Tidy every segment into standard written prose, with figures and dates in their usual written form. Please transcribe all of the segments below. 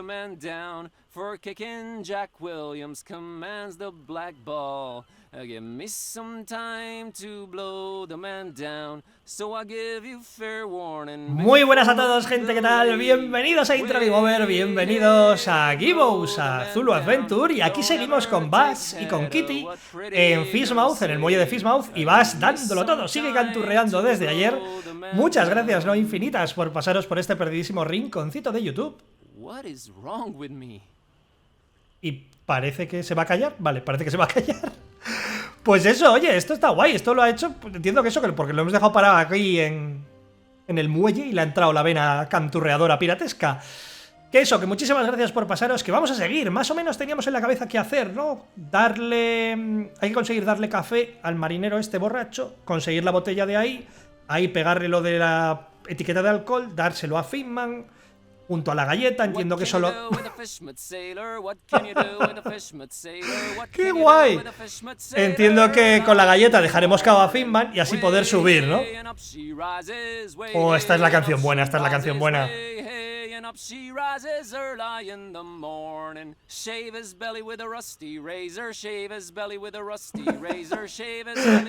the man down. For kicking Jack Williams commands the black ball. Give me some time to blow the man down. So I give you fair warning. Muy buenas a todos, gente, ¿qué tal? Bienvenidos a IntroGameOver, bienvenidos a Gibbous, a Cthulhu Adventure. Y aquí seguimos con Bass y con Kitty en Fishmouth, en el muelle de Fishmouth. Y Bass dándolo todo, sigue canturreando desde ayer. Muchas gracias, no infinitas, por pasaros por este perdidísimo rinconcito de YouTube. Y parece que se va a callar. Vale, parece que se va a callar. Pues eso, oye, esto está guay. Esto lo ha hecho, pues entiendo que eso, porque lo hemos dejado parado aquí en el muelle y le ha entrado la vena canturreadora piratesca. Que eso, que muchísimas gracias por pasaros, que vamos a seguir. Más o menos teníamos en la cabeza qué hacer, ¿no? Hay que conseguir darle café al marinero este borracho, conseguir la botella de ahí pegarle lo de la etiqueta de alcohol, dárselo a Finman, junto a la galleta, entiendo que solo... ¡Qué guay! Entiendo que con la galleta dejaremos cabo a Finman y así poder subir, ¿no? Oh, esta es la canción buena, esta es la canción buena.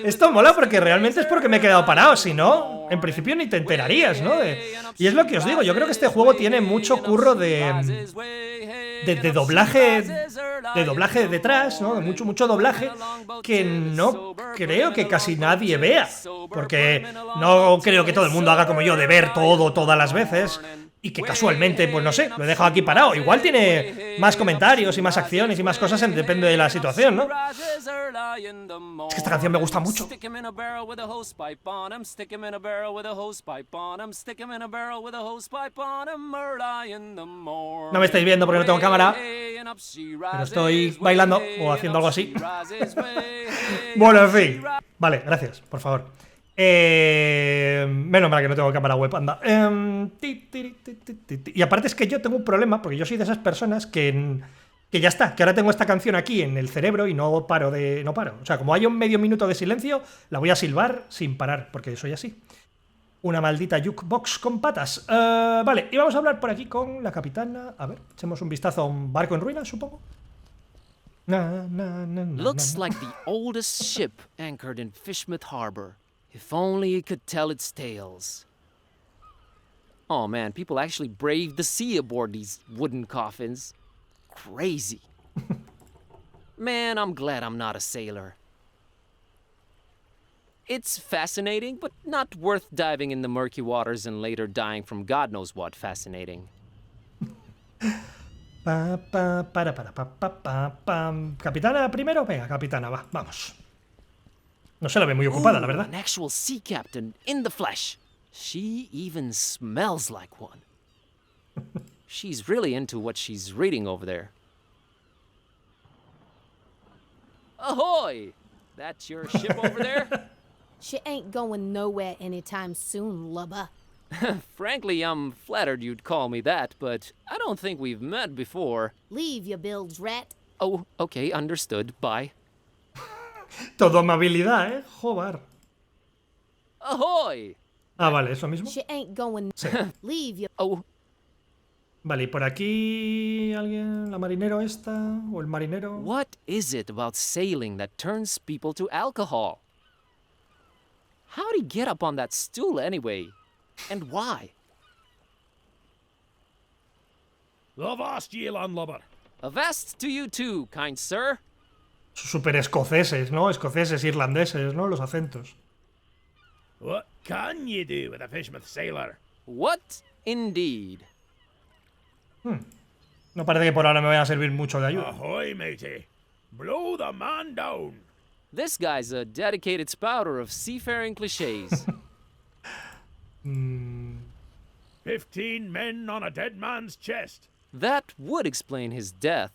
Esto mola porque realmente es porque me he quedado parado, si no, en principio ni te enterarías, ¿no? Y es lo que os digo, yo creo que este juego tiene mucho curro de doblaje detrás, ¿no? De mucho doblaje que no creo que casi nadie vea, porque no creo que todo el mundo haga como yo de ver todo todas las veces. Y que casualmente, pues no sé, lo he dejado aquí parado. Igual tiene más comentarios y más acciones y más cosas, depende de la situación, ¿no? Es que esta canción me gusta mucho. No me estáis viendo porque no tengo cámara, pero estoy bailando o haciendo algo así. Bueno, en fin. Vale, gracias, por favor. Menos mal que no tengo cámara web, anda. Y aparte es que yo tengo un problema, porque yo soy de esas personas que ya está, que ahora tengo esta canción aquí en el cerebro y no paro. O sea, como hay un medio minuto de silencio, la voy a silbar sin parar, porque soy así. Una maldita jukebox con patas. Vale, y vamos a hablar por aquí con la capitana. A ver, echemos un vistazo a un barco en ruinas, supongo. Looks like the oldest ship anchored in Fishmouth Harbor. If only it could tell its tales. Oh man, people actually braved the sea aboard these wooden coffins. Crazy. Man, I'm glad I'm not a sailor. It's fascinating, but not worth diving in the murky waters and later dying from God knows what fascinating. Capitana primero, venga, capitana, vamos. No se la ve muy ocupada, la verdad. An actual sea captain in the flesh. She even smells like one. She's really into what she's reading over there. Ahoy! That's your ship over there? She ain't going nowhere anytime soon, lubber. Frankly, I'm flattered you'd call me that, but I don't think we've met before. Leave your bilge, rat. Oh, okay, understood. Bye. Todo amabilidad, Joder. Ahoy! Ah, vale, ¿es lo mismo? She ain't going. Sí. Leave your. Oh. Vale, ¿y por aquí alguien, la marinero esta, o el marinero? What is it about sailing that turns people to alcohol? How'd he get up on that stool anyway? And why? Avast ye, landlubber. Avast to you too, kind sir. Súper escoceses, ¿no? Escoceses, irlandeses, ¿no? Los acentos. What can ye do with a Fishmouth sailor? What indeed? No parece que por ahora me vaya a servir mucho de ayuda. Ahoy, matey. Blow the man down. This guy's a dedicated spouter of seafaring cliches. 15 men on a dead man's chest. That would explain his death.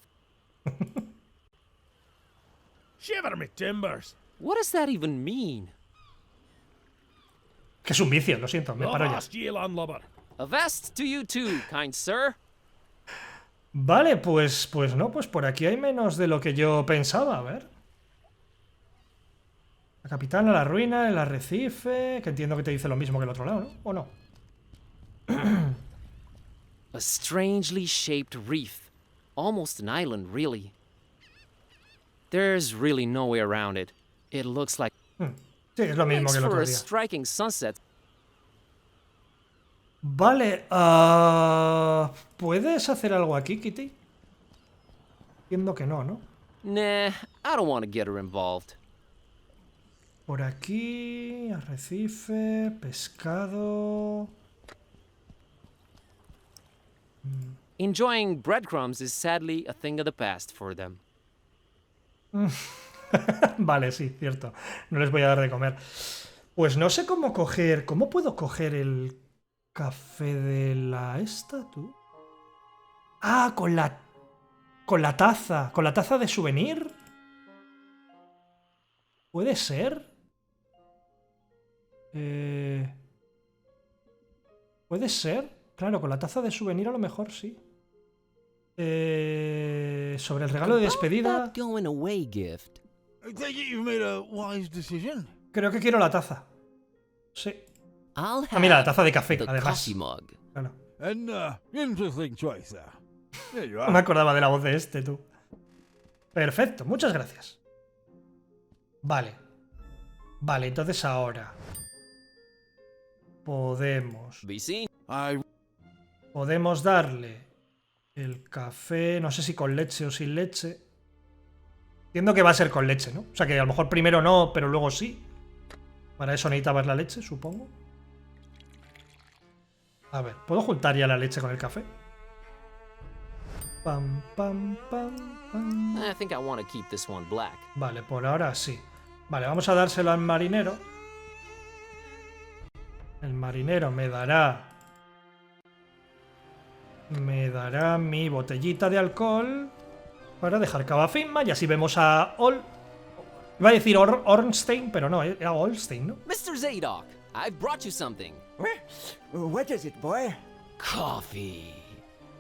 Shiver me timbers. What does that even mean? Que es un vicio, lo siento, me paro ya. Avast ye, landlubber. Avast to you too, kind sir. Vale, pues no, pues por aquí hay menos de lo que yo pensaba, a ver. La capitana, la ruina, el arrecife, que entiendo que te dice lo mismo que el otro lado, ¿no? ¿O no? A strangely shaped reef. Almost an island, really. There's really no way around it. It looks like Sí, es lo mismo makes que el for otro a día. striking sunset. Vale, ¿puedes hacer algo aquí, Kitty? Entiendo que no, ¿no? Nah, I don't want to get her involved. Por aquí, arrecife, pescado... Enjoying breadcrumbs is sadly a thing of the past for them. Vale, sí, cierto. No les voy a dar de comer. Pues no sé cómo coger... ¿Cómo puedo coger el café de la esta, tú? Ah, con la... Con la taza. ¿Con la taza de souvenir? ¿Puede ser? ¿Puede ser? Claro, con la taza de souvenir a lo mejor sí. Sobre el regalo de despedida... That going away gift. I take it you've made a wise decision. Creo que quiero la taza. Sí. I'll Ah, mira, la have taza de café, the además. coffee mug. Claro. An interesting choice there. There you No me are. acordaba de la voz de este, tú. Perfecto, muchas gracias. Vale. Vale, entonces ahora... Podemos... Be seen. Podemos darle el café... No sé si con leche o sin leche. Entiendo que va a ser con leche, ¿no? O sea que a lo mejor primero no, pero luego sí. Para eso necesitabas la leche, supongo. A ver, ¿puedo juntar ya la leche con el café? Pam, pam, pam, pam. I think I want to keep this one black. Vale, por ahora sí. Vale, vamos a dárselo al marinero. El marinero me dará mi botellita de alcohol para dejar Cavafisma y así vemos a iba a decir Ornstein, pero no, era Olstein, ¿no? Mr. Zadok, I've brought you something. What is it, boy? Coffee.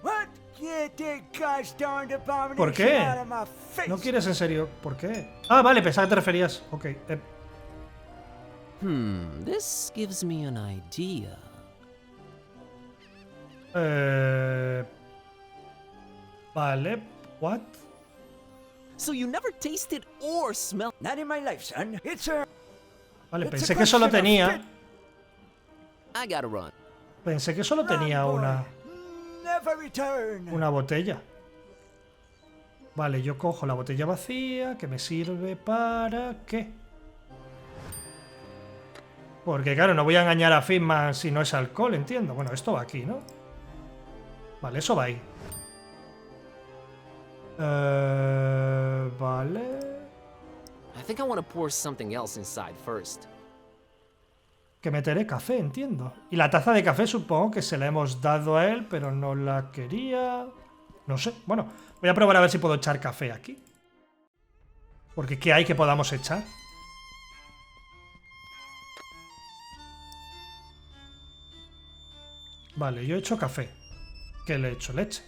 What? Get that gosh darned abomination ¿Por qué? out of my face! ¿No quieres en serio? ¿Por qué? Ah, vale, pensaba que te referías. Ok. This gives me an idea. Vale. What? So you never tasted or smelled. Not in my life, son. It's a... Vale, It's pensé a que solo question of tenía... fit. I gotta run. Pensé que solo tenía Run, boy. una... Never return. Una botella. Vale, yo cojo la botella vacía, que me sirve para... ¿qué? Porque claro, no voy a engañar a Fishman si no es alcohol, entiendo. Bueno, esto va aquí, ¿no? Vale, eso va ahí. Vale... I think I want to pour something else inside first. Que meteré café, entiendo. Y la taza de café supongo que se la hemos dado a él, pero no la quería... No sé. Bueno, voy a probar a ver si puedo echar café aquí. Porque ¿qué hay que podamos echar? Vale, yo he hecho café. ¿Qué le he hecho? Leche.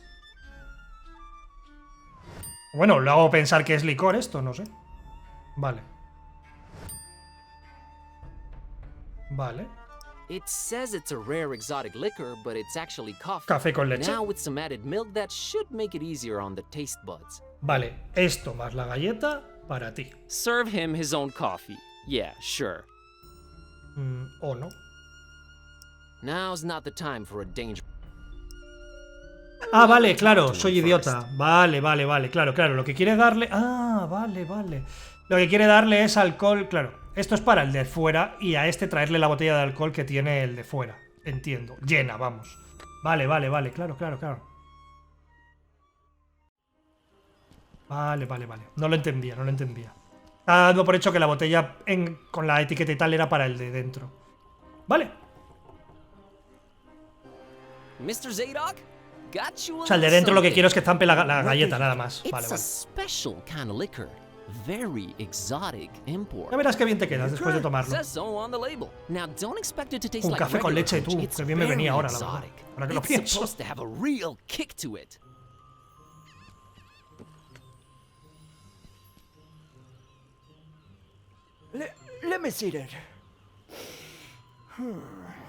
Bueno, lo hago pensar que es licor esto, no sé. Vale. Vale. It says it's a rare exotic liquor, but it's actually coffee. Café con leche. Now with some added milk, that should make it easier on the taste buds. Vale, esto más la galleta para ti. Serve him his own coffee. Yeah, sure. O no. Now's not the time for a danger. Ah, vale, claro, soy idiota. Vale, vale, vale, claro, claro. Lo que quiere darle... Ah, vale, vale. Lo que quiere darle es alcohol, claro. Esto es para el de fuera y a este traerle la botella de alcohol que tiene el de fuera. Entiendo. Llena, vamos. Vale, vale, vale, claro, claro, claro. Vale, vale, vale. No lo entendía, no lo entendía. Estaba dando por hecho que la botella con la etiqueta y tal era para el de dentro. Vale. Mr. Zadok, got you a O sea, el de little dentro lo que something. quiero es que zampe la galleta, nada más. It's Vale, a vale. special kind of liquor. Very exotic import. Ya verás qué bien te quedas después de tomarlo. Says so on the label. Now don't expect it to taste Un like café con regular leche, punch. tú, It's que bien me very venía ahora, la verdad. exotic. Ahora que lo It's pienso. supposed to have a real kick to it. Let me see that.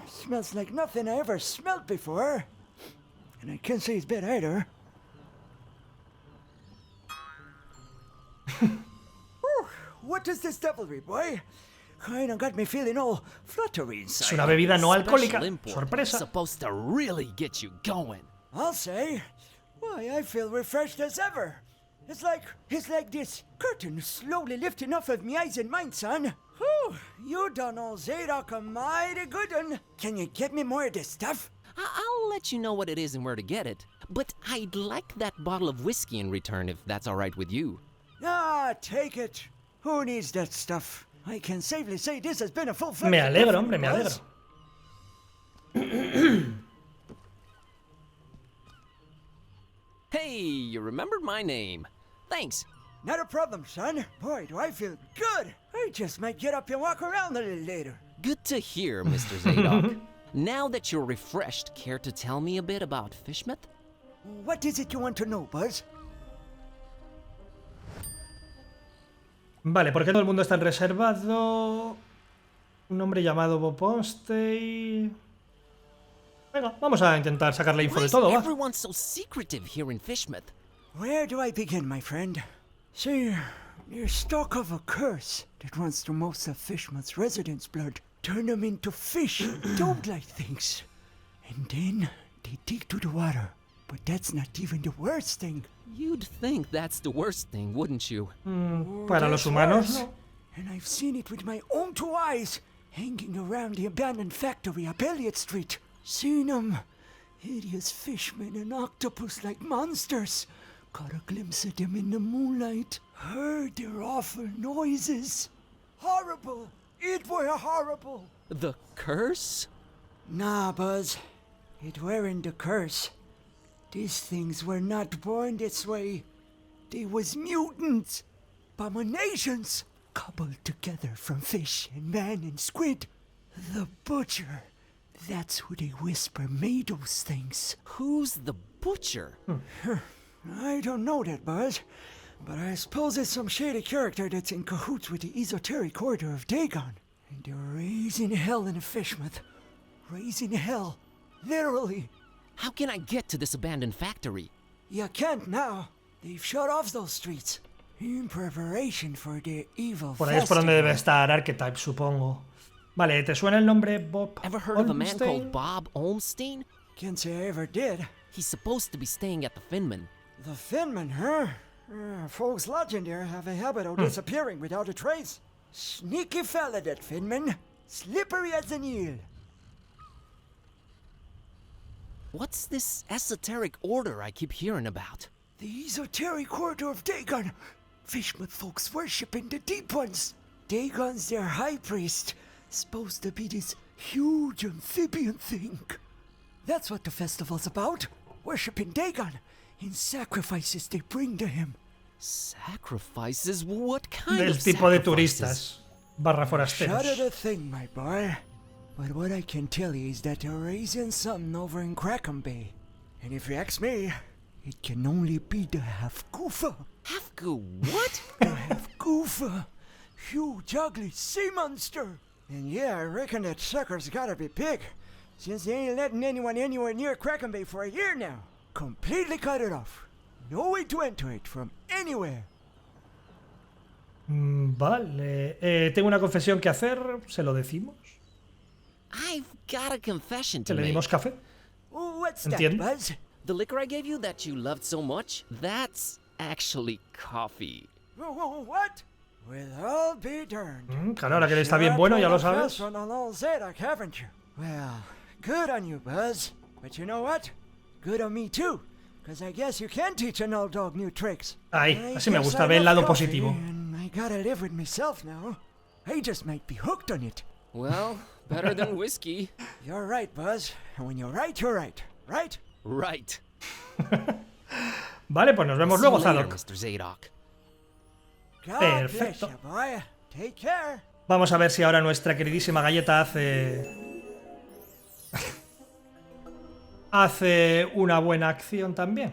Smells like nothing I ever smelled before. And I can't say it's bad either. Whew, what is this devilry, boy? Kinda got me feeling all fluttery Es inside. una bebida no alcohólica. Special import. Sorpresa. Supposed to really get you going. I'll say. Why, I feel refreshed as ever. It's like this curtain slowly lifting off of me eyes and mind, son. Whew, you done all Zadok a mighty good one. Can you get me more of this stuff? I'll let you know what it is and where to get it. But I'd like that bottle of whiskey in return if that's all right with you. Ah, take it. Who needs that stuff? I can safely say this has been a full-fledged... Me alegro, hombre, me alegro. Hey, you remembered my name. Thanks. Not a problem, son. Boy, do I feel good. I just might get up and walk around a little later. Good to hear, Mr. Zadok. Now that you're refreshed, care to tell me a bit about Fishmeth? What is it you want to know, Buzz? Vale, ¿por qué todo el mundo está en reservado? Un hombre llamado Bob Onstey. Venga, vamos a intentar sacar la info Why de is todo, va. everyone so secretive here in Fishmeth? Where do I begin, my friend? See, you're stuck of a curse that runs through most of Fishmouth's residents' blood. Turn them into fish and don't-like things. And then they dig to the water. But that's not even the worst thing. You'd think that's the worst thing, wouldn't you? Para los humanos, Worse. no. And I've seen it with my own two eyes, hanging around the abandoned factory up Elliott Street. Seen them. Hideous fishmen and octopus-like monsters. Caught a glimpse of them in the moonlight. Heard their awful noises. Horrible. It were horrible. The curse? Nah, Buzz. It weren't the curse. These things were not born this way. They was mutants. Abominations. Cobbled together from fish and man and squid. The butcher. That's who they whisper made those things. Who's the butcher? I don't know that, Buzz. But I suppose it's some shady character that's in cahoots with the esoteric order of Dagon. And they're raising hell in a Fishmouth. Raising hell. Literally. How can I get to this abandoned factory? You can't now. They've shut off those streets. In preparation for their evil Por ahí es por donde festival. debe estar Archetype, supongo. Vale, ¿te suena el nombre Bob Ever heard of a man Olmstein? called Bob Olmstein? Can't say I ever did. He's supposed to be staying at the Finman. The Finman, huh? Folks lodging there have a habit of disappearing without a trace. Sneaky fella, that Finman. Slippery as an eel. What's this esoteric order I keep hearing about? The esoteric order of Dagon. Fishmouth folks worshipping the deep ones. Dagon's their high priest. Supposed to be this huge amphibian thing. That's what the festival's about. Worshipping Dagon in sacrifices they bring to him. Sacrifices? What kind Del of tipo de sacrifices? turistas. Barra forasteros. Shudder the thing, my boy. But what I can tell you is that they're raising something over in Crackham Bay. And if you ask me, it can only be the half-goofa. Half-goo what? The half-goofa. Huge, ugly sea monster. And yeah, I reckon that sucker's gotta be big. Since they ain't letting anyone anywhere near Crackham Bay for a year now. Completely cut it off. No way to enter it from anywhere. Vale. Tengo una confesión que hacer. ¿Se lo decimos? I've got a confession ¿Que to le make. dimos café? What's Entiendo. that, Buzz? The liquor I gave you that you loved so much, that's actually coffee. What? Well, I'll be darned. Claro, ahora que le está bien bueno, ya lo sabes. On a little Zadok, haven't you? Well, good on you, Buzz. But you know what? Good on me too. Because I guess you can teach an old dog new tricks. Ay, I así me guess gusta, I ve el love lado coffee, positivo. And I gotta live with myself now. I just might be hooked on it. Well, better than whiskey. You're right, Buzz. And when you're right, you're right. Right? Right. Vale, pues nos vemos See you luego, later, Zadok. Mr. Zadok. God bless Perfecto. you, boy. Take care. Vamos a ver si ahora nuestra queridísima galleta hace una buena acción también.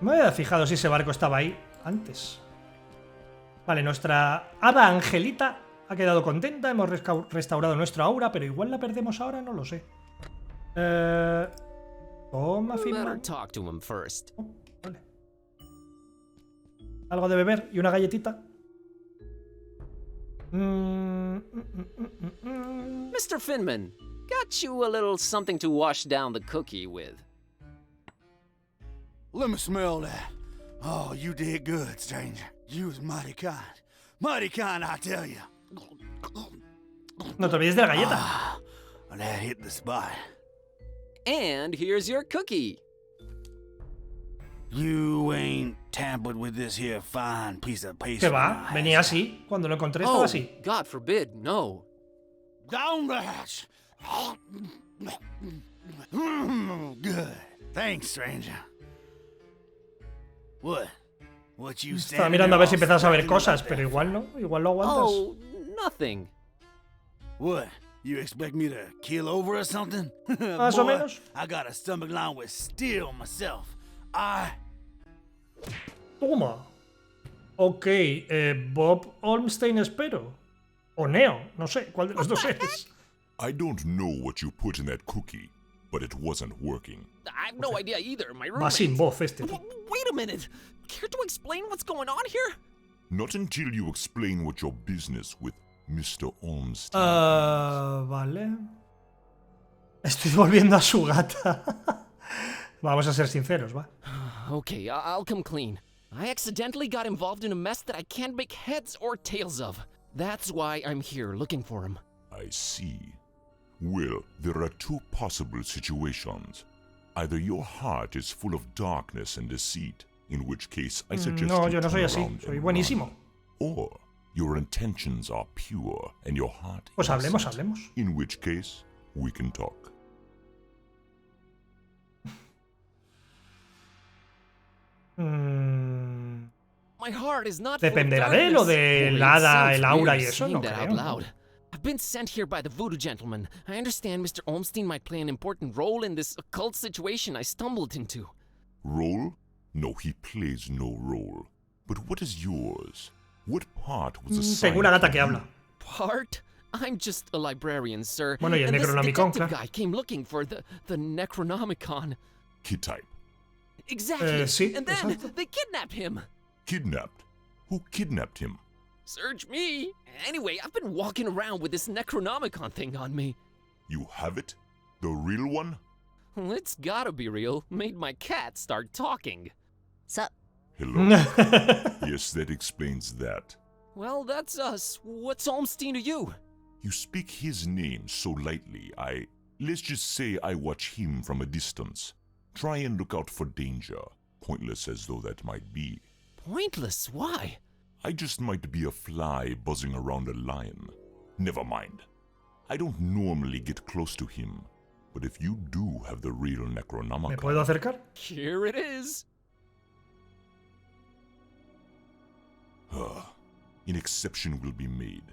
Me había fijado si ese barco estaba ahí antes. Vale, nuestra hada Angelita ha quedado contenta, hemos restaurado nuestro aura, pero igual la perdemos ahora, no lo sé. Toma, Better firma. talk to him first. Oh, vale. Algo de beber y una galletita. Mr. Finman, got you a little something to wash down the cookie with. Let me smell that. Oh, you did good, stranger. You was mighty kind. Mighty kind, I tell you. No te olvides de la galleta. That hit the spot. And here's your cookie. You ain't tampered with this here fine piece of pastry. ¿Qué va? Venía así. Cuando lo encontré estaba Oh, así. God forbid, no. Down the hatch. Good. Thanks, stranger. What? What you Estaba mirando a ver si empezabas a ver cosas, pero igual no. Igual lo aguantas. Oh, nothing. What? You expect me to kill over or something? Más o Boy, menos. I got a stomach line with steel myself. Toma. Ok, Bob Olmstein espero. O Neo, no sé, ¿cuál de los dos eres? I don't know what you put in that cookie, but it wasn't working. I have no idea either. My Va sin roommate. voz este. Wait a minute. Care to explain what's going on here? Not until you explain what your business with Mr. Olmstein. Vale. Estoy volviendo a su gata. Vamos a ser sinceros, va. Okay, I'll come clean. I accidentally got involved in a mess that I can't make heads or tails of. That's why I'm here looking for him. I see. Well, there are two possible situations. Either your heart is full of darkness and deceit, in which case I suggest No, you yo no soy turn así. around Soy and buenísimo. run. Or your intentions are pure and your heart Pues hablemos, innocent, hablemos. in which case we can talk. My heart is not full of Dependerá de lo darkness. del Boy, it hada, sounds el aura weird y eso, saying no that out creo. loud. I've been sent here by the voodoo gentleman. I understand Mr. Olmstein might play an important role in this occult situation I stumbled into. Role? No, he plays no role. But what is yours? What part was assigned Tengo una gata to que you? habla. Part? I'm just a librarian, sir. Bueno, y el and this Necronomicon, detective claro. guy came looking for the Necronomicon. Kid type. Exactly. Sí, and then exacto. they kidnapped him. Kidnapped? Who kidnapped him? Search me. Anyway, I've been walking around with this Necronomicon thing on me. You have it? The real one? Well, it's gotta be real. Made my cat start talking. Sup? Hello. Yes, that explains that. Well, that's us. What's Olmstein to you? You speak his name so lightly, let's just say I watch him from a distance. Try and look out for danger, pointless as though that might be. Pointless? Why? I just might be a fly buzzing around a lion. Never mind. I don't normally get close to him, but if you do have the real ¿Me Necronomicon... puedo acercar? Here it is. An exception will be made.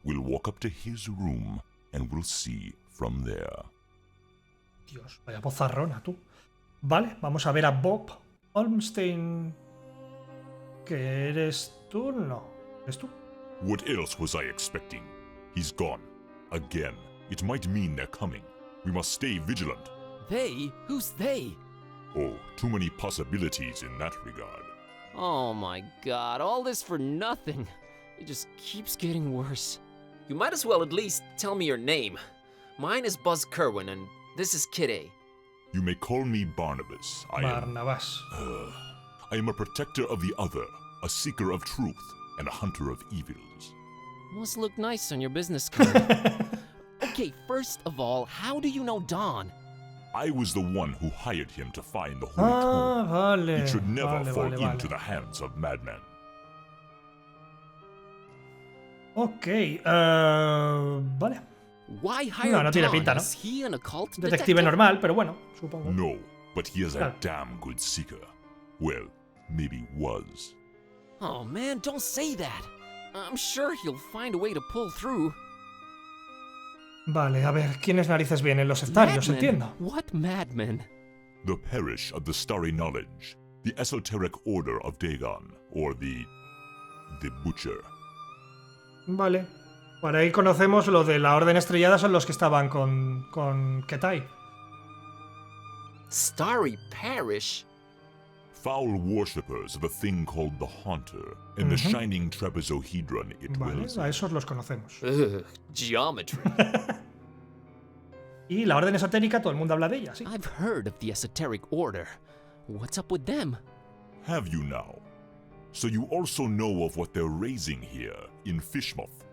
We'll walk up to his room, and we'll see from there. Dios, vaya bozarrona, tú. Vale, vamos a ver a Bob Olmstein. ¿Qué eres tú? No. ¿Eres tú? What else was I expecting? He's gone. Again. It might mean they're coming. We must stay vigilant. They? Who's they? Oh, too many possibilities in that regard. Oh my god, all this for nothing. It just keeps getting worse. You might as well at least tell me your name. Mine is Buzz Kerwin, and this is Kid A. You may call me Barnabas. I am a protector of the other, a seeker of truth, and a hunter of evils. Must look nice on your business card. Okay, first of all, how do you know Don? I was the one who hired him to find the Holy Tomb. Vale. It should never vale, fall vale, into vale. the hands of madmen. Ok, vale. Why hire No, no tiene Don? pinta, ¿no? Is he an occult Detective normal, pero bueno, supongo. No, but he is a Claro. damn good seeker. Well, maybe was. Oh man, don't say that. I'm sure he'll find a way to pull through. Vale, a ver, ¿quiénes narices vienen? Los sectarios, Madmen? entiendo. What madmen? The perish of the starry knowledge. The esoteric order of Dagon, or the Butcher. Vale. Por ahí conocemos lo de la Orden Estrellada, son los que estaban con Ketai. Starry Parish? Foul worshippers of a thing called the Haunter, and the shining trapezohedron it Vale, dwells a in. esos los conocemos. Ugh, geometry. Y la Orden Esotérica, todo el mundo habla de ella, sí. I've heard of the esoteric order. What's up with them? Have you now? So you also know of what they're raising here in Fishmouth.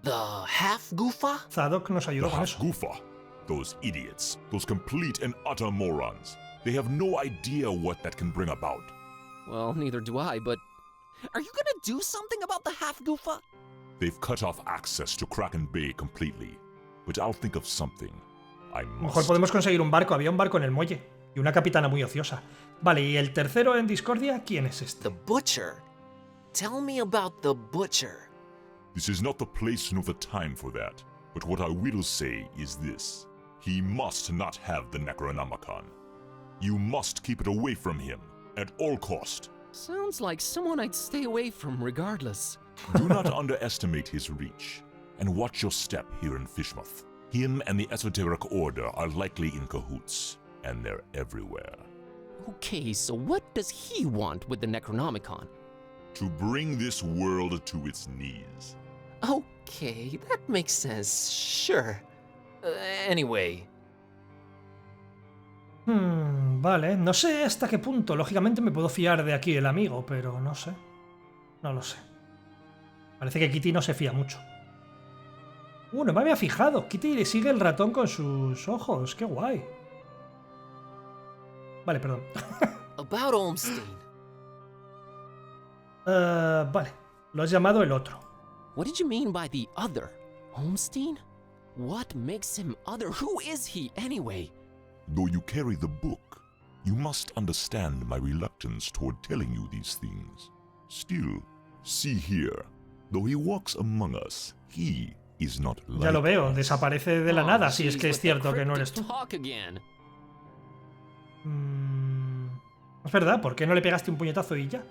The half-goofa? Zadok nos The ayudó con eso. Gufa. Those idiots. Those complete and utter morons. They have no idea what that can bring about. Well, neither do I, but... Are you gonna do something about the half-goofa? They've cut off access to Kraken Bay completely. But I'll think of something. I A lo mejor must. podemos conseguir un barco. Había un barco en el muelle. Y una capitana muy ociosa. Vale, y el tercero en discordia, ¿quién es este? The butcher? Tell me about the butcher. This is not the place nor the time for that. But what I will say is this. He must not have the Necronomicon. You must keep it away from him, at all cost. Sounds like someone I'd stay away from regardless. Do not underestimate his reach, and watch your step here in Fishmouth. Him and the Esoteric Order are likely in cahoots, and they're everywhere. Okay, so what does he want with the Necronomicon? To bring this world to its knees. Okay, that makes sense, sure. Anyway, Vale, no sé hasta qué punto. Lógicamente me puedo fiar de aquí el amigo, pero no sé. No lo sé. Parece que Kitty no se fía mucho. No me había fijado. Kitty le sigue el ratón con sus ojos. Qué guay. Vale, perdón. about Olmstein. Vale. Lo has llamado el otro. What did you mean by the other? Olmstein? What makes him other? Who is he, anyway? Though you carry the book, you must understand my reluctance toward telling you these things. Still, see here, though he walks among us, he is not like Ya lo veo. us. Desaparece de la Oh, nada, si es geez, que es with the cierto que no eres cryptic tú. talk again. Es verdad, ¿por qué no le pegaste un puñetazo y ya?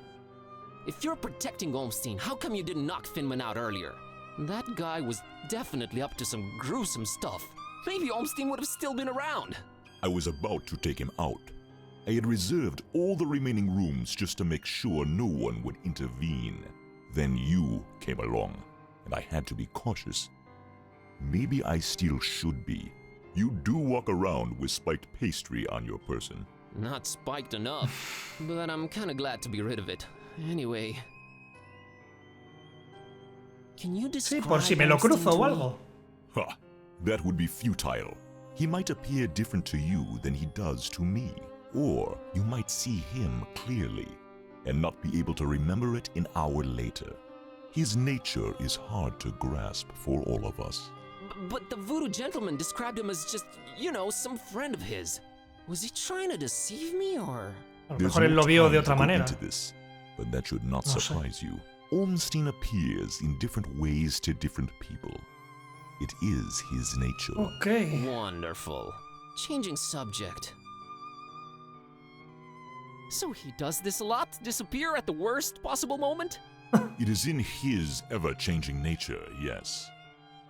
If you're protecting Olmstein, how come you didn't knock Finman out earlier? That guy was definitely up to some gruesome stuff. Maybe Olmstein would have still been around. I was about to take him out. I had reserved all the remaining rooms just to make sure no one would intervene. Then you came along, and I had to be cautious. Maybe I still should be. You do walk around with spiked pastry on your person. Not spiked enough, but I'm kinda glad to be rid of it. Anyway... Can you Sí, describe por si me lo Olmstein cruzo to o me? algo. Ha! That would be futile. He might appear different to you than he does to me. Or you might see him clearly, and not be able to remember it an hour later. His nature is hard to grasp for all of us. But the voodoo gentleman described him as just, you know, some friend of his. Was he trying to deceive me, or...? A lo There's mejor él no lo vio time de to otra go manera. into this, but that should not No sé. surprise you. Olmstein appears in different ways to different people. It is his nature. Ok. Wonderful. Changing subject. So he does this a lot? Disappear at the worst possible moment? It is in his ever-changing nature, yes.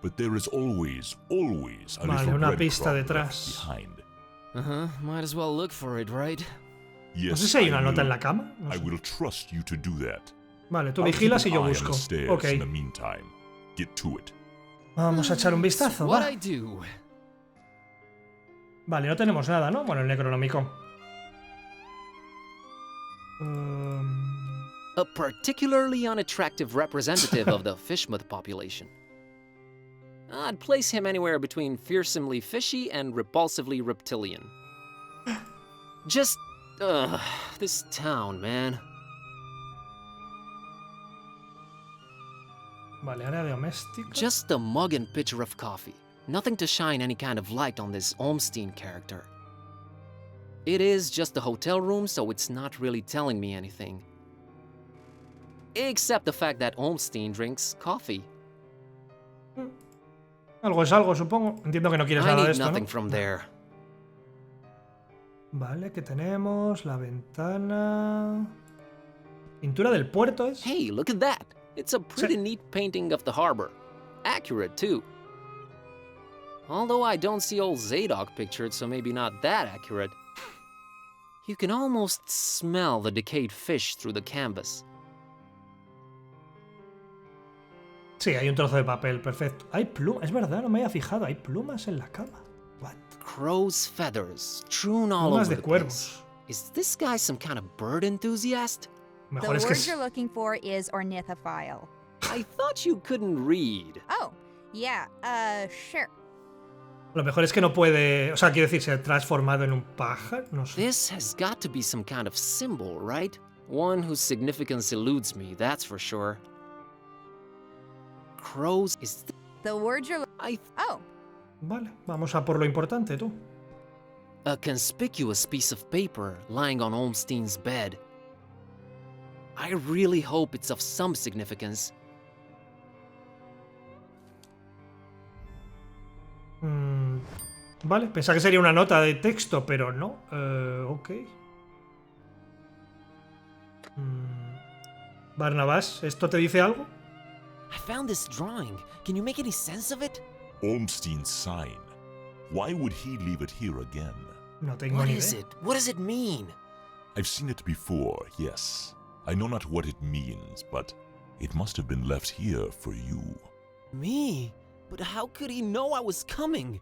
But there is always a Vale, little una breadcrumb pista left detrás. behind. Uh-huh, might as well look for it, right? No Yes, sé si hay una I nota en will. la cama. No I sé. will trust you to do that. Vale, tú I'll keep vigilas an y yo eye on busco. the stairs Ok. in the meantime. Get to it. Vamos a echar un vistazo, What va. I do? Vale, no tenemos nada, ¿no? Bueno, el Necronomicon. A particularly unattractive representative of the fishmouth population. I'd place him anywhere between fearsomely fishy and repulsively reptilian. Just, this town, man. Vale, área doméstica. Just a mug and pitcher of coffee. Nothing to shine any kind of light on this Olmstein character. It is just a hotel room, so it's not really telling me anything. Except the fact that Olmstein drinks coffee. Algo es algo, supongo. Entiendo que no quieres I nada de need esto, nothing ¿no? from there. Vale, ¿qué tenemos? La ventana... Pintura del puerto es... Hey, look at that. It's a pretty neat painting of the harbor. Accurate, too. Although I don't see old Zadok pictured, so maybe not that accurate. You can almost smell the decayed fish through the canvas. Sí, hay un trozo de papel, perfecto. Hay plumas, es verdad, no me había fijado. Hay plumas en la cama. What? Crow's feathers strewn all Plumas over de the place. cuervos. Is this guy some kind of bird enthusiast? The Mejor es que... word you're looking for is ornithophile. I thought you couldn't read. Oh, yeah, sure. Lo mejor es que no puede... O sea, quiero decir, se ha transformado en un pájaro, no sé. This has got to be some kind of symbol, right? One whose significance eludes me, that's for sure. Crows is... The word you're... Oh, Vale, vamos a por lo importante, tú. A conspicuous piece of paper lying on Olmstein's bed. I really hope it's of some significance. Vale, pensaba que sería una nota de texto, pero no. Ok. Barnabás, ¿esto te dice algo? I found this drawing. Can you make any sense of it? Olmstein's sign. Why would he leave it here again? No tengo What ni is idea. it? What does it mean? I've seen it before, yes. I know not what it means, but it must have been left here for you. Me? But how could he know I was coming?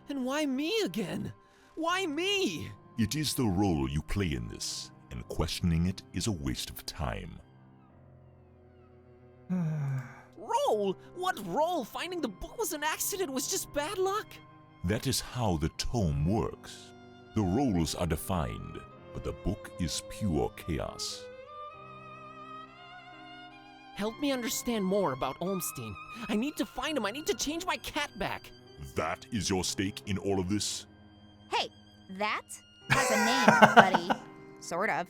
And why me again? Why me? It is the role you play in this, and questioning it is a waste of time. Roll? What roll? Finding the book was an accident was just bad luck? That is how the tome works. The roles are defined, but the book is pure chaos. Help me understand more about Olmstein. I need to find him. I need to change my cat back. That is your stake in all of this? hey, that has a name, buddy. Sort of.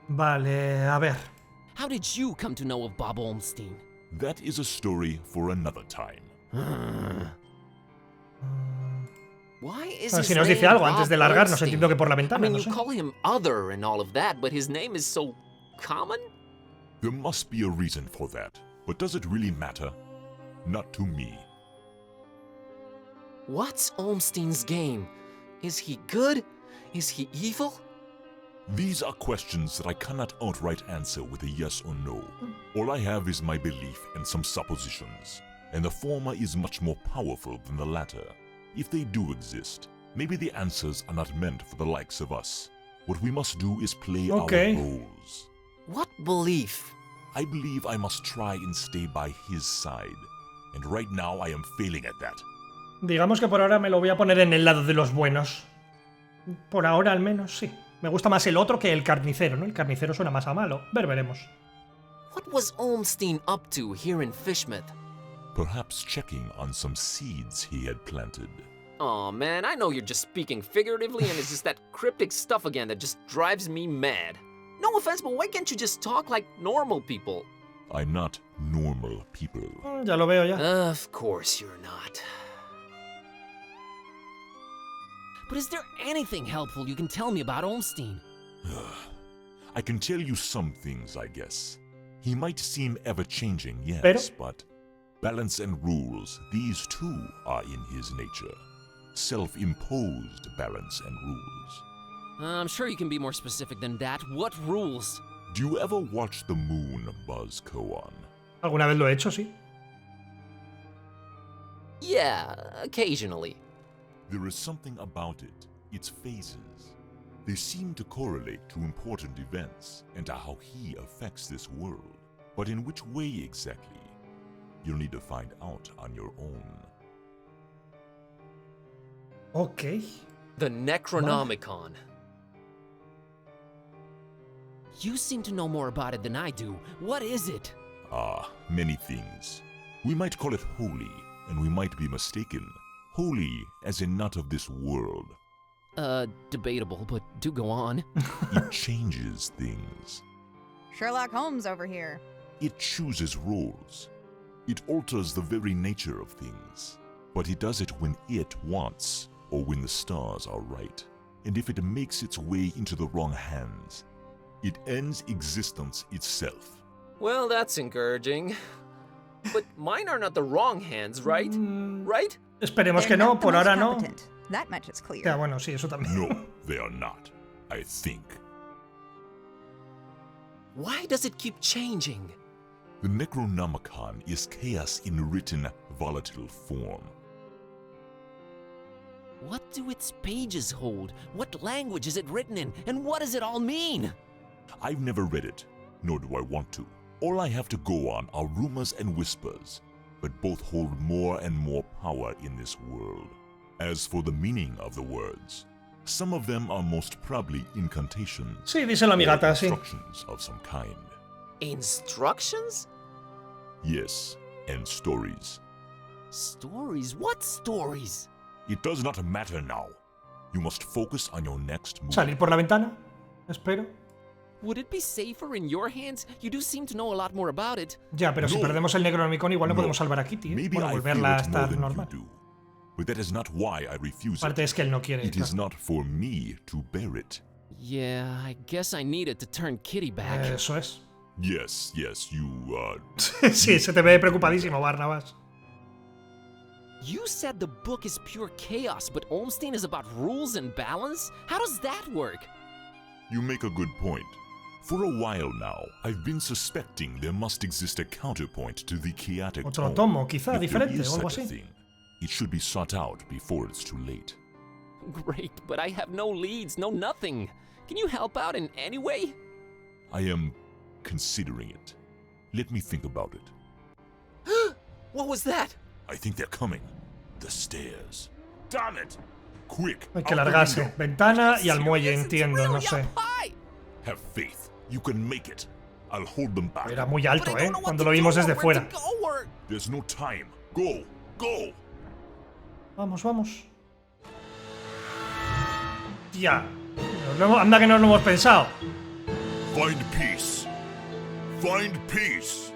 Vale, a ver. How did you come to know of Bob Olmstein? That is a story for another time. Why is A ver his si nos dice name algo antes de Bob largarnos. Olmstein? Entiendo que por la I ventana, mean, no you sé. call him other and all of that, but his name is so common? There must be a reason for that. But does it really matter? Not to me. What's Olmstein's game? Is he good? Is he evil? These are questions that I cannot outright answer with a yes or no. All I have is my belief and some suppositions, and the former is much more powerful than the latter. If they do exist, maybe the answers are not meant for the likes of us. What we must do is play Okay. our roles. What belief? I believe I must try and stay by his side, and right now I am failing at that. Digamos que por ahora me lo voy a poner en el lado de los buenos. Por ahora al menos, sí. Me gusta más el otro que el carnicero, ¿no? El carnicero suena más a malo. Veremos. What was Olmstein up to here in Fishmouth? Perhaps checking on some seeds he had planted. Aw, man, I know you're just speaking figuratively and it's just that cryptic stuff again that just drives me mad. No offense, but why can't you just talk like normal people? I'm not normal people. Ya lo veo ya. Of course you're not. But is there anything helpful you can tell me about Olmstein? I can tell you some things, I guess. He might seem ever-changing, yes, Pero- but balance and rules, these too are in his nature. Self-imposed balance and rules. I'm sure you can be more specific than that. What rules? Do you ever watch the moon buzz koan? Alguna vez lo he hecho, sí. Yeah, occasionally. There is something about it, its phases. They seem to correlate to important events and to how he affects this world. But in which way exactly? You'll need to find out on your own. Ok. The Necronomicon. You seem to know more about it than I do. What is it? Ah, many things. We might call it holy, and we might be mistaken. Holy as in not of this world. Debatable, but do go on. It changes things. Sherlock Holmes over here. It chooses roles. It alters the very nature of things. But it does it when it wants, or when the stars are right. and if it makes its way into the wrong hands, it ends existence itself. Well, that's encouraging. But mine are not the wrong hands, right? Right? Esperemos que They're no, not the por most ahora no. competent. That much is clear. Ya, bueno, sí, eso también. No, they are not, I think. Why does it keep changing? The Necronomicon is chaos in written, volatile form. What do its pages hold? What language is it written in? And what does it all mean? I've never read it, nor do I want to. All I have to go on are rumors and whispers, but both hold more and more power in this world. As for the meaning of the words, some of them are most probably incantations. Sí, díselo a mi or gata, sí. instructions of some kind. Instructions? Yes, and stories. Stories? What stories? It does not matter now. You must focus on your next move. Salir por la ventana. Espero. Would it be safer in your hands? You do seem to know a lot more about it. Ya, pero si No. perdemos el Necronomicon igual no No. podemos salvar a Kitty, ¿eh? Maybe Bueno, I feel volverla a it more estar than normal. you do, but that is not why I refuse Aparte it. es que él no quiere. It is claro. not for me to bear it. Yeah, I guess I needed to turn Kitty back. Eso es. Yes, you, Sí, se te ve preocupadísimo, Barnabas. You said the book is pure chaos, but Olmstein is about rules and balance? How does that work? You make a good point. For a while now, I've been suspecting there must exist a counterpoint to the chaotic Otro tome. tomo, quizá, If there diferente is o algo such a así. thing, it should be sought out before it's too late. Great, but I have no leads, no nothing. Can you help out in any way? I am considering it. Let me think about it. What was that? I think they're coming. The stairs. Damn it! Quick! Hay que out the largarse. window. Ventana y al muelle, Serious? It's entiendo, no really sé. up high. Have faith. You can make it. I'll hold them back. Era muy But alto, I don't know what Cuando to lo vimos do or desde where fuera. to go or- There's no time. Go! Go! Vamos, vamos. Ya. Anda que no lo hemos pensado. Find peace. Find peace.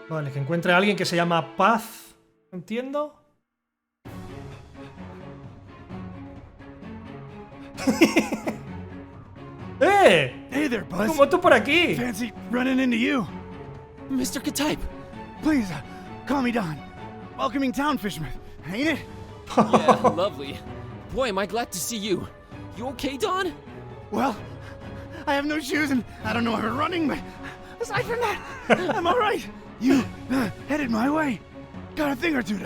Vale, que encuentre a alguien que se llama Paz. ¿Entiendo? ¡Eh! Hey there, Buzz. Como tú por aquí. Fancy running into you. Mr. Ktype. Please, call me Don. Welcoming town, Fishmouth, ain't it? Yeah, lovely. Boy, am I glad to see you. You okay, Don? Well, I have no shoes and I don't know how to running, but aside from that, I'm all right. You headed my way. Got a thing or two to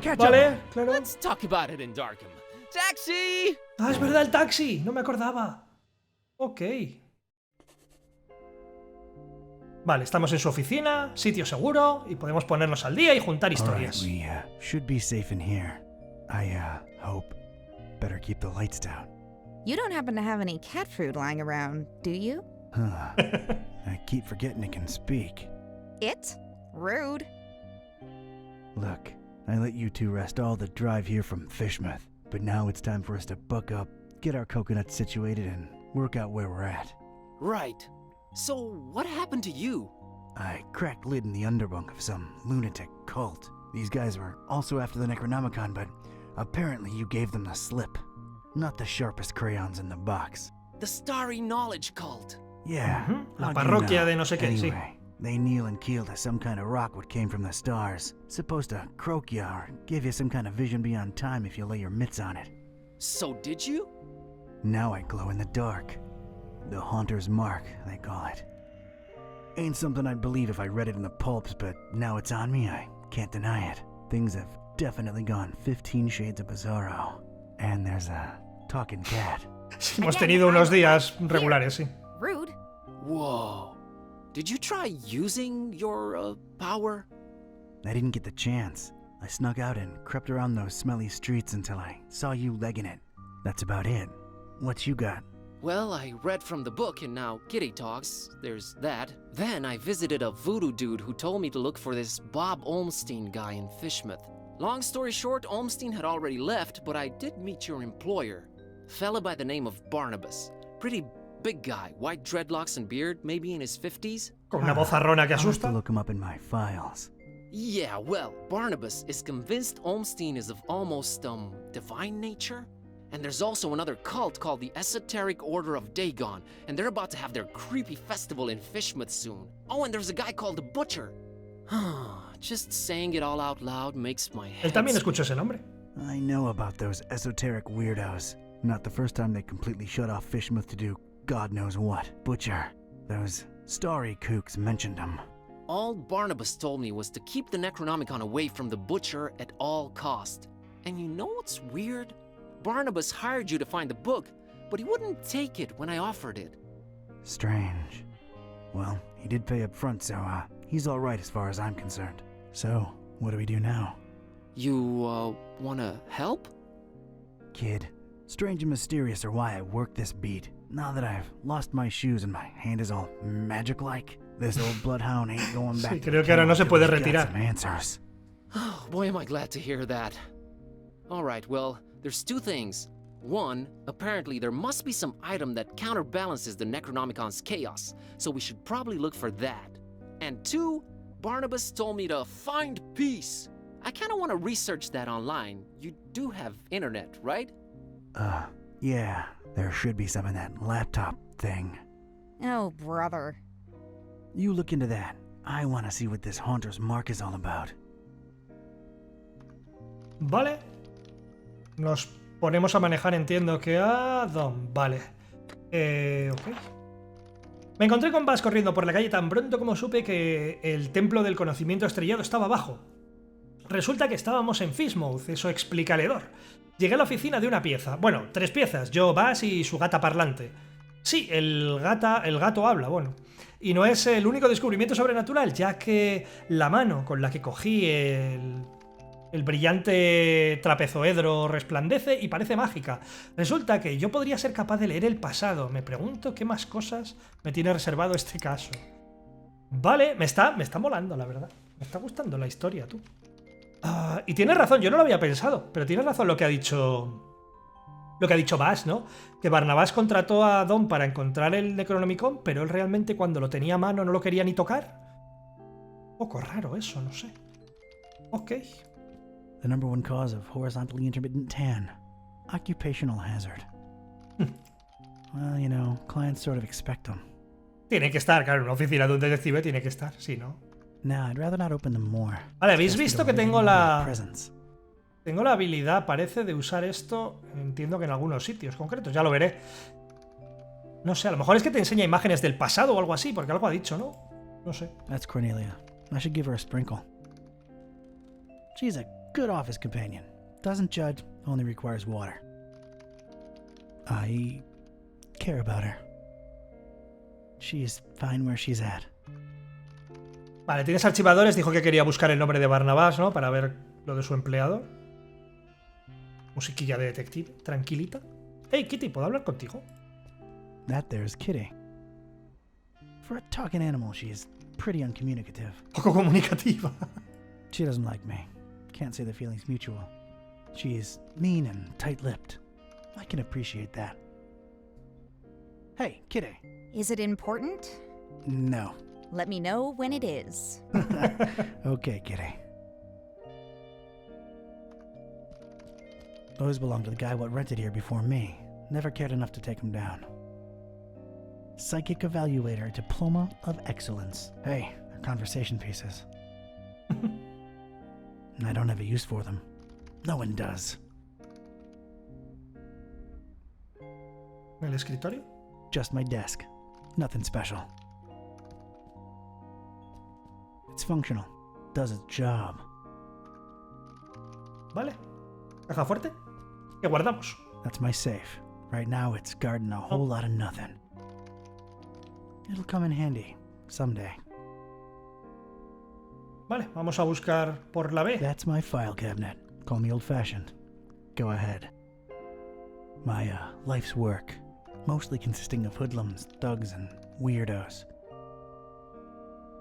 catch up. Vale, claro. Let's talk about it in Darkham. Taxi! Ah, es verdad, el taxi. No me acordaba. Ok. Vale, estamos en su oficina, sitio seguro, y podemos ponernos al día y juntar historias. We should be safe in here. I hope. Better keep the lights down. You don't happen to have any cat food lying around, do you? Huh. I keep forgetting it can speak. It? Rude. Look, I let you two rest all the drive here from Fishmouth, but now it's time for us to buck up, get our coconuts situated, and work out where we're at. Right. So, what happened to you? I cracked lid in the underbunk of some lunatic cult. These guys were also after the Necronomicon, but apparently you gave them the slip. Not the sharpest crayons in the box. The Starry Knowledge Cult. Yeah. La how'd you parroquia know? de no sé qué, sí. Anyway, they kneel and keel to some kind of rock what came from the stars. Supposed to croak ya or give you some kind of vision beyond time if you lay your mitts on it. So did you? Now I glow in the dark. The Haunter's Mark, they call it. Ain't something I'd believe if I read it in the pulps, but now it's on me, I can't deny it. Things have definitely gone 15 shades of bizarro. And there's a talking cat. Hemos tenido unos días regulares, sí. Rude. Whoa. Did you try using your, power? I didn't get the chance. I snuck out and crept around those smelly streets until I saw you legging it. That's about it. What you got? Well, I read from the book and now Kitty talks. There's that. Then I visited a voodoo dude who told me to look for this Bob Olmstein guy in Fishmouth. Long story short, Olmstein had already left, but I did meet your employer. Fella by the name of Barnabas. Pretty big guy, white dreadlocks and beard, maybe in his 50s. Con una vozarrona que I'll have to asusta. look him up in my files. Yeah, well, Barnabas is convinced Olmstein is of almost, divine nature. And there's also another cult called the Esoteric Order of Dagon, and they're about to have their creepy festival in Fishmouth soon. Oh, and there's a guy called the Butcher. Just saying it all out loud makes my head... Él también escuchó ese nombre. I know about those esoteric weirdos. Not the first time they completely shut off Fishmouth to do God knows what. Butcher. Those starry kooks mentioned him. All Barnabas told me was to keep the Necronomicon away from the Butcher at all cost. And you know what's weird? Barnabas hired you to find the book, but he wouldn't take it when I offered it. Strange. Well, he did pay up front, so he's all right as far as I'm concerned. So, what do we do now? You, wanna help? Kid, strange and mysterious are why I work this beat. Now that I've lost my shoes and my hand is all magic-like, this old bloodhound ain't going back. Sí, creo que ahora no se puede retirar. Some answers. Oh, boy, am I glad to hear that. All right, well, there's two things. One, apparently there must be some item that counterbalances the Necronomicon's chaos, so we should probably look for that. And two, Barnabas told me to find peace. I kind of want to research that online. You do have internet, right? Yeah, there should be some in that laptop thing. Oh, brother. You look into that. I want to see what this Haunter's Mark is all about. Vale. Nos ponemos a manejar, entiendo que a Don. Vale. Ok. Me encontré con Bass corriendo por la calle tan pronto como supe que el templo del conocimiento estrellado estaba abajo. Resulta que estábamos en Fishmouth, eso explica Ledor. Llegué a la oficina de una pieza. Bueno, 3 piezas. Yo, Bass y su gata parlante. Sí, el gato habla, bueno. Y no es el único descubrimiento sobrenatural, ya que la mano con la que cogí el brillante trapezoedro resplandece y parece mágica. Resulta que yo podría ser capaz de leer el pasado. Me pregunto qué más cosas me tiene reservado este caso. Vale, me está molando, la verdad. Me está gustando la historia, tú. Y tienes razón, yo no lo había pensado, pero tienes razón lo que ha dicho Bass, ¿no? Que Barnabás contrató a Don para encontrar el Necronomicon, pero él realmente cuando lo tenía a mano no lo quería ni tocar. Un poco raro eso, no sé. Ok. The number one cause of horizontally intermittent tan. Occupational hazard. Well, you know, clients sort of expect them. Tiene que estar, claro, en una oficina de un detective tiene que estar, sí, ¿no? Nah, I'd rather not open them more. Vale, habéis visto que tengo la habilidad, parece, de usar esto, entiendo que en algunos sitios concretos, ya lo veré. No sé, a lo mejor es que te enseña imágenes del pasado o algo así, porque algo ha dicho, ¿no? No sé. That's Cornelia. I should give her a sprinkle. She's a good office companion. Doesn't judge, only requires water. I care about her. She's fine where she's at. Vale, tienes archivadores, dijo que quería buscar el nombre de Barnabás, ¿no? Para ver lo de su empleado. Musiquilla de detective, tranquilita. Hey, Kitty, ¿puedo hablar contigo? That there's Kitty. For a talking animal, she's pretty uncommunicative. Poco comunicativa. She doesn't like me. Can't say the feeling's mutual. She's mean and tight-lipped. I can appreciate that. Hey, Kitty. Is it important? No. Let me know when it is. Okay, Kitty. Those belong to the guy what rented here before me. Never cared enough to take him down. Psychic Evaluator Diploma of Excellence. Hey, they're conversation pieces. I don't have a use for them. No one does. ¿El escritorio? Just my desk. Nothing special. It's functional. Does its job. Vale. Caja fuerte. ¿Qué guardamos? That's my safe. Right now it's guarding a whole lot of nothing. It'll come in handy. Someday. Vale, vamos a buscar por la B. That's my file cabinet. Call me old-fashioned. Go ahead. My, life's work. Mostly consisting of hoodlums, thugs, and weirdos.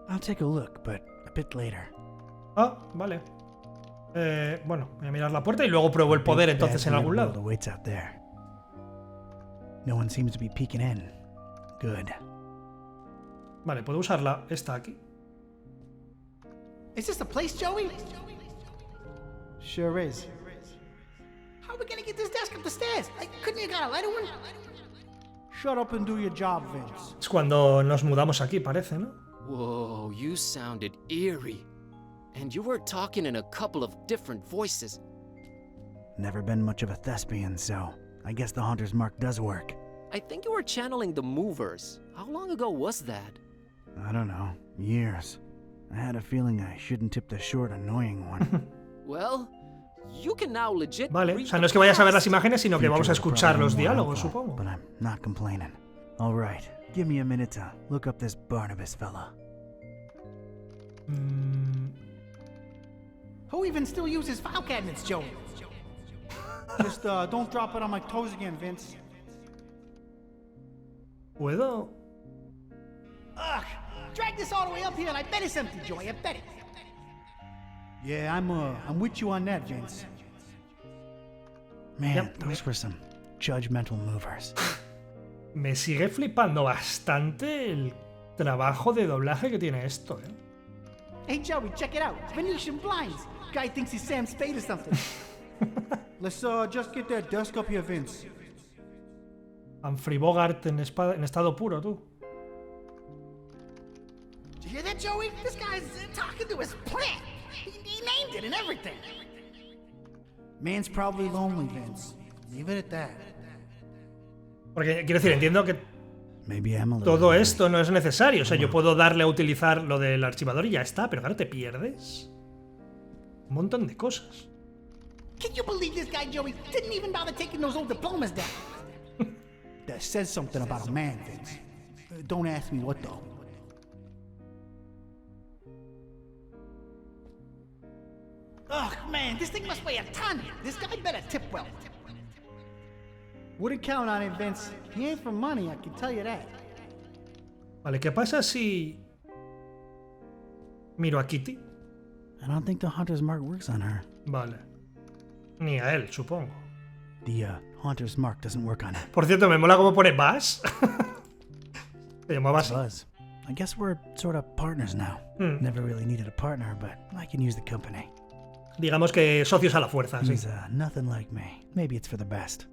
I'll take a look, but a bit later. Ah, vale. Bueno, voy a mirar la puerta y luego pruebo el poder entonces en algún lado. Awaits out there. No one seems to be peeking in. Good. Vale, puedo usarla esta aquí. Is this the place, Joey? Sure is. How are we gonna get this desk back up the stairs. Couldn't you got a lighter one? Shut up and do your job, Vince. Es cuando nos mudamos aquí, parece, ¿no? Whoa, you sounded eerie. And you were talking in a couple of different voices. Never been much of a thespian, so I guess the Haunter's Mark does work. I think you were channeling the movers. How long ago was that? I don't know. Years. I had a feeling I shouldn't tip the short annoying one. Well, you can now legit Vale, read o sea, no the es que vayas a ver las past. imágenes, sino que vamos a Future will escuchar probably los be more diálogos, helpful, supongo. But I'm not complaining. All right, give me a minute to look up this Barnabas fella. Who even still uses file cabinets, Joey? Just don't drop it on my toes again, Vince. ¿Puedo? Ugh! Drag this all the way up here and I bet it's empty, Joey. I bet it. Yeah, I'm with you on that, Vince. Man, Yep. those were some judgmental movers. Me sigue flipando bastante el trabajo de doblaje que tiene esto, ¿eh? Hey, Joey, check it out. Venetian blinds. Guy thinks he's Sam Spade or something. Let's just get that desk up here, Vince. Humphrey Bogart en estado puro, tú. Did you hear that, Joey? This guy's talking to his plant. He named it and everything. Man's probably lonely, Vince. Leave it at that. Porque, quiero decir, entiendo que Maybe I'm a little todo lonely. esto no es necesario. O sea, yo puedo darle a utilizar lo del archivador y ya está, pero claro, te pierdes un montón de cosas. Can you believe this guy, Joey? Didn't even bother taking those old diplomas down. That says something about a man, Vince. Don't ask me what though. Ugh, man, this thing must weigh a ton. This guy better tip well. Wouldn't count on it, Vince. He ain't for money, I can tell you that. Vale, ¿qué pasa si miro a Kitty? I don't think the Haunter's Mark works on her. Vale. Ni a él, supongo. The Haunter's Mark doesn't work on it. Por cierto, me mola cómo pone Buzz. Se llamaba así. Buzz. I guess we're sort of partners now. Never really needed a partner, but I can use the company. Digamos que socios a la fuerza, sí. He's nothing like me. Maybe it's for the best.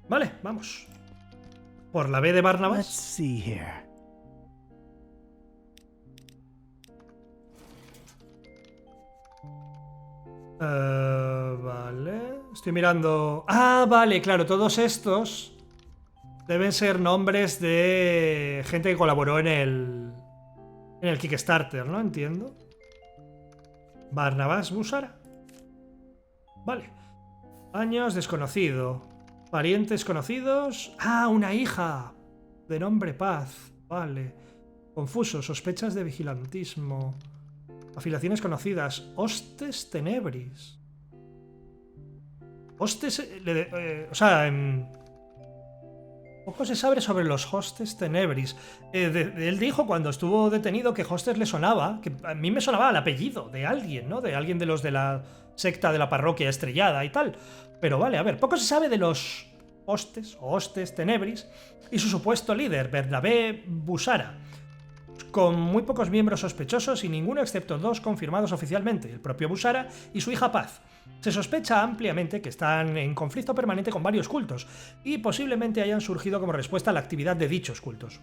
Vale, vamos. Por la B de Barnabas. Let's see here. Vale. Estoy mirando. Ah, vale, claro, todos estos deben ser nombres de gente que colaboró en el Kickstarter, ¿no? Entiendo. Barnabas Busara. Vale. Años desconocido. Parientes conocidos. Ah, una hija. De nombre Paz. Vale. Confuso. Sospechas de vigilantismo. Afiliaciones conocidas. Hostes tenebris. Hostes... poco se sabe sobre los hostes tenebris. Él dijo cuando estuvo detenido que hostes le sonaba, que a mí me sonaba el apellido de alguien, ¿no? De alguien de los de la secta de la parroquia estrellada y tal. Pero vale, a ver, poco se sabe de los hostes o hostes tenebris y su supuesto líder, Bernabé Busara, con muy pocos miembros sospechosos y ninguno excepto 2 confirmados oficialmente, el propio Busara y su hija Paz. Se sospecha ampliamente que están en conflicto permanente con varios cultos y posiblemente hayan surgido como respuesta a la actividad de dichos cultos.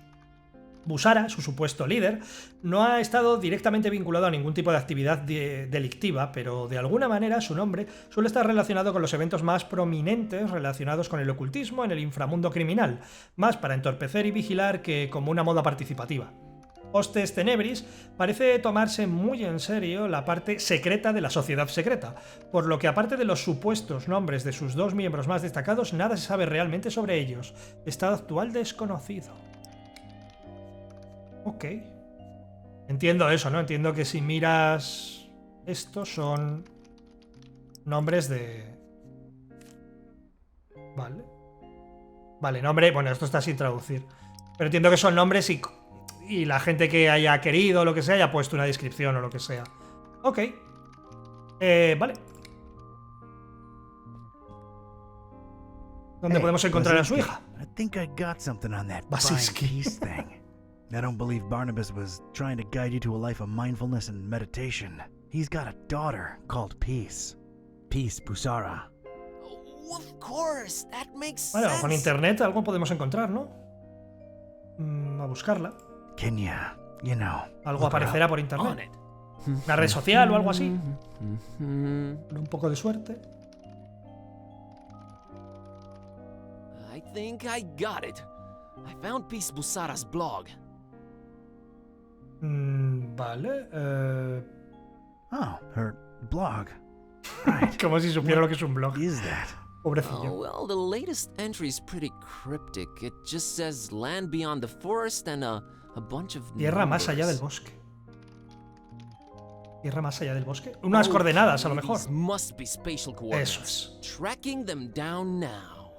Busara, su supuesto líder, no ha estado directamente vinculado a ningún tipo de actividad delictiva, pero de alguna manera su nombre suele estar relacionado con los eventos más prominentes relacionados con el ocultismo en el inframundo criminal, más para entorpecer y vigilar que como una moda participativa. Hostes Tenebris parece tomarse muy en serio la parte secreta de la sociedad secreta, por lo que aparte de los supuestos nombres de sus 2 miembros más destacados, nada se sabe realmente sobre ellos. Estado actual desconocido. Ok. Entiendo eso, ¿no? Entiendo que si miras... Estos son nombres de... Vale. Vale, nombre... Bueno, esto está sin traducir. Pero entiendo que son nombres y la gente que haya querido o lo que sea haya puesto una descripción o lo que sea. Ok. Vale. ¿Dónde podemos encontrar a su hija? I think I got something on that Basinski. fine peace thing. I don't believe Barnabas was trying to guide you to a life of mindfulness and meditation. He's got a daughter called Peace. Peace Busara. of course, that makes Bueno, sense. con internet algo podemos encontrar, ¿no? A buscarla. Can you know, Algo look her aparecerá up? por On internet. it. Una red social o algo así. Con un poco de suerte. I think I got it. I found Peace Busara's blog. Vale. Oh, her blog. Right. Como si supiera lo que es un blog. Is that? Pobrecillo. Oh, well, the latest entry is pretty cryptic. It just says land beyond the forest and a bunch of Tierra más allá del numbers. bosque. Tierra más allá del bosque. Unas Oh, coordenadas, a lo mejor. these must be spatial coordinates. Eso es. Tracking them down now.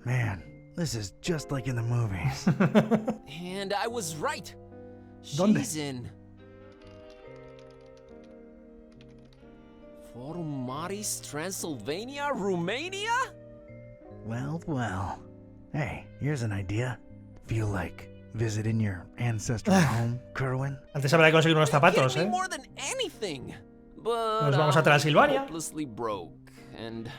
Man, this is just like in the movies. And I was right. ¿Dónde? She's in Forumaris, Transylvania, Romania? Well, well. Hey, here's an idea. Feel like visiting your ancestral home, Kerwin? Antes habrá que conseguir unos zapatos, Getting me ¿eh? more than anything. But Nos vamos a I'm Transilvania. hopelessly broke and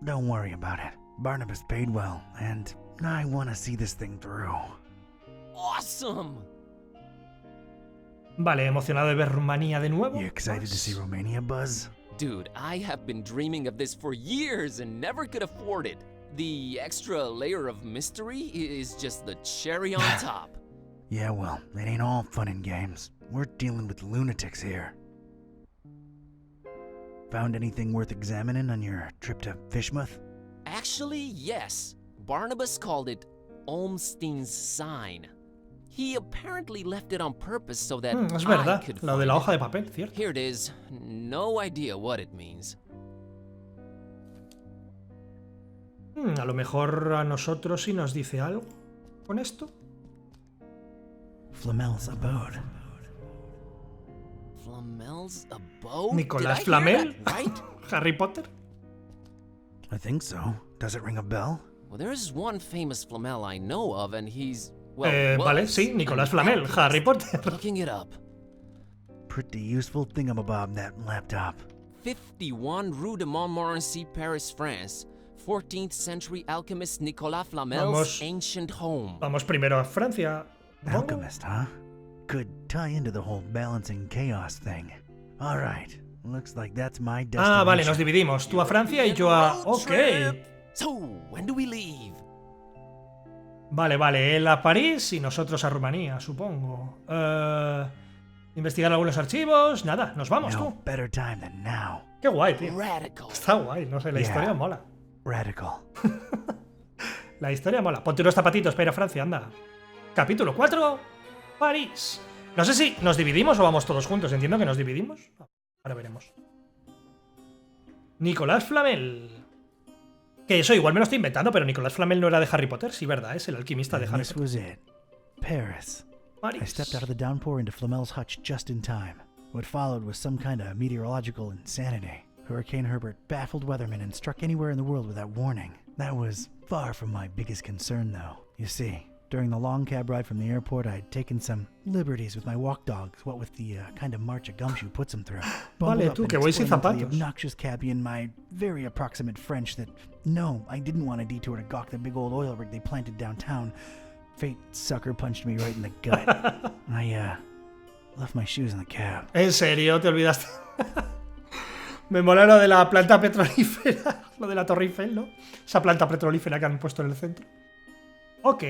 Don't worry about it. Barnabas paid well, and I want to see this thing through. awesome. Vale, emocionado de ver Rumanía de nuevo. You excited to see Romania, Buzz? Dude, I have been dreaming of this for years and never could afford it. The extra layer of mystery is just the cherry on top. Yeah, well, it ain't all fun and games. We're dealing with lunatics here. Found anything worth examining on your trip to Fishmouth? Actually, yes. Barnabas called it Olmstein's sign. He apparently left it on purpose so that Es I verdad, could lo de find la it. hoja de papel, cierto. Here it is. No idea what it means. A lo mejor a nosotros sí nos dice algo con esto. Flamel's abode. Flamel's abode? Nicolás Did I hear Flamel. that right? Harry Potter. I think so. Does it ring a bell? Well, there's one famous Flamel I know of, and he's well. Vale, was sí, Nicolás an Flamel, alchemist. Harry Potter. Looking it up. Pretty useful thingamabob, that laptop. 51 Rue de Montmorency, Paris, France. 14th century alchemist Nicolas Flamel's Vamos. ancient home. Vamos primero a Francia. supongo. Alchemist, huh? Could tie into the whole balancing chaos thing. All right. Looks like that's my destination. Ah, vale, nos dividimos. Tú a Francia y yo a... Road Ok. trip. So, when do we leave? Vale, vale. Él a París y nosotros a Rumanía, supongo. Investigar algunos archivos. Nada, nos vamos, No tú. better time than now. Qué guay, tío. Radical. Está guay, no sé, la Yeah. historia mola. Radical. La historia mola. Ponte unos zapatitos para ir a Francia, anda. Capítulo 4. París. No sé si nos dividimos o vamos todos juntos. Entiendo que nos dividimos. Ahora veremos. Nicolás Flamel. Que eso igual me lo estoy inventando, pero Nicolás Flamel no era de Harry Potter. Sí, verdad, es el alquimista de And Harry this Potter. was it. Paris. I París. stepped out of the downpour into Flamel's hutch just in time. What followed was some kind of meteorological insanity. Hurricane Herbert baffled weathermen and struck anywhere in the world without warning. That was far from my biggest concern, though. You see, during the long cab ride from the airport, I'd taken some liberties with my walk dogs, what with the kind of march a gumshoe puts them through. Bundled up tú, and que voy sin explained to the zapatos. obnoxious cabbie in my very approximate French that, no, I didn't want a detour to gawk the big old oil rig they planted downtown. Fate sucker punched me right in the gut. I left my shoes in the cab. ¿En serio? ¿Te olvidaste? Me mola lo de la planta petrolífera. Lo de la Torre Eiffel, ¿no? Esa planta petrolífera que han puesto en el centro. Ok.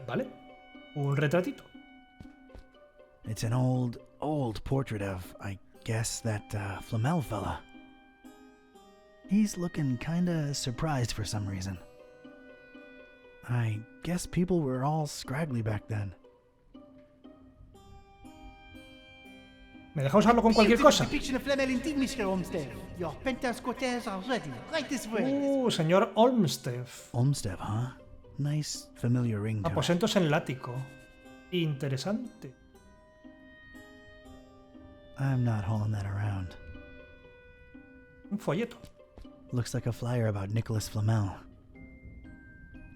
Vale. Un retratito. It's an old portrait of, I guess, that Flamel fella. He's looking kinda surprised for some reason. I guess people were all scraggly back then. ¿Me deja usarlo con cualquier cosa? Depiction of Flamel indeed, Mr. Olmsted. Your penthouse quarters are ready. Right this way. Señor Olmsted. Olmsted, huh? Nice, familiar ring to it. Aposentos en el ático. Interesante. I'm not hauling that around. Un folleto. Looks like a flyer about Nicholas Flamel.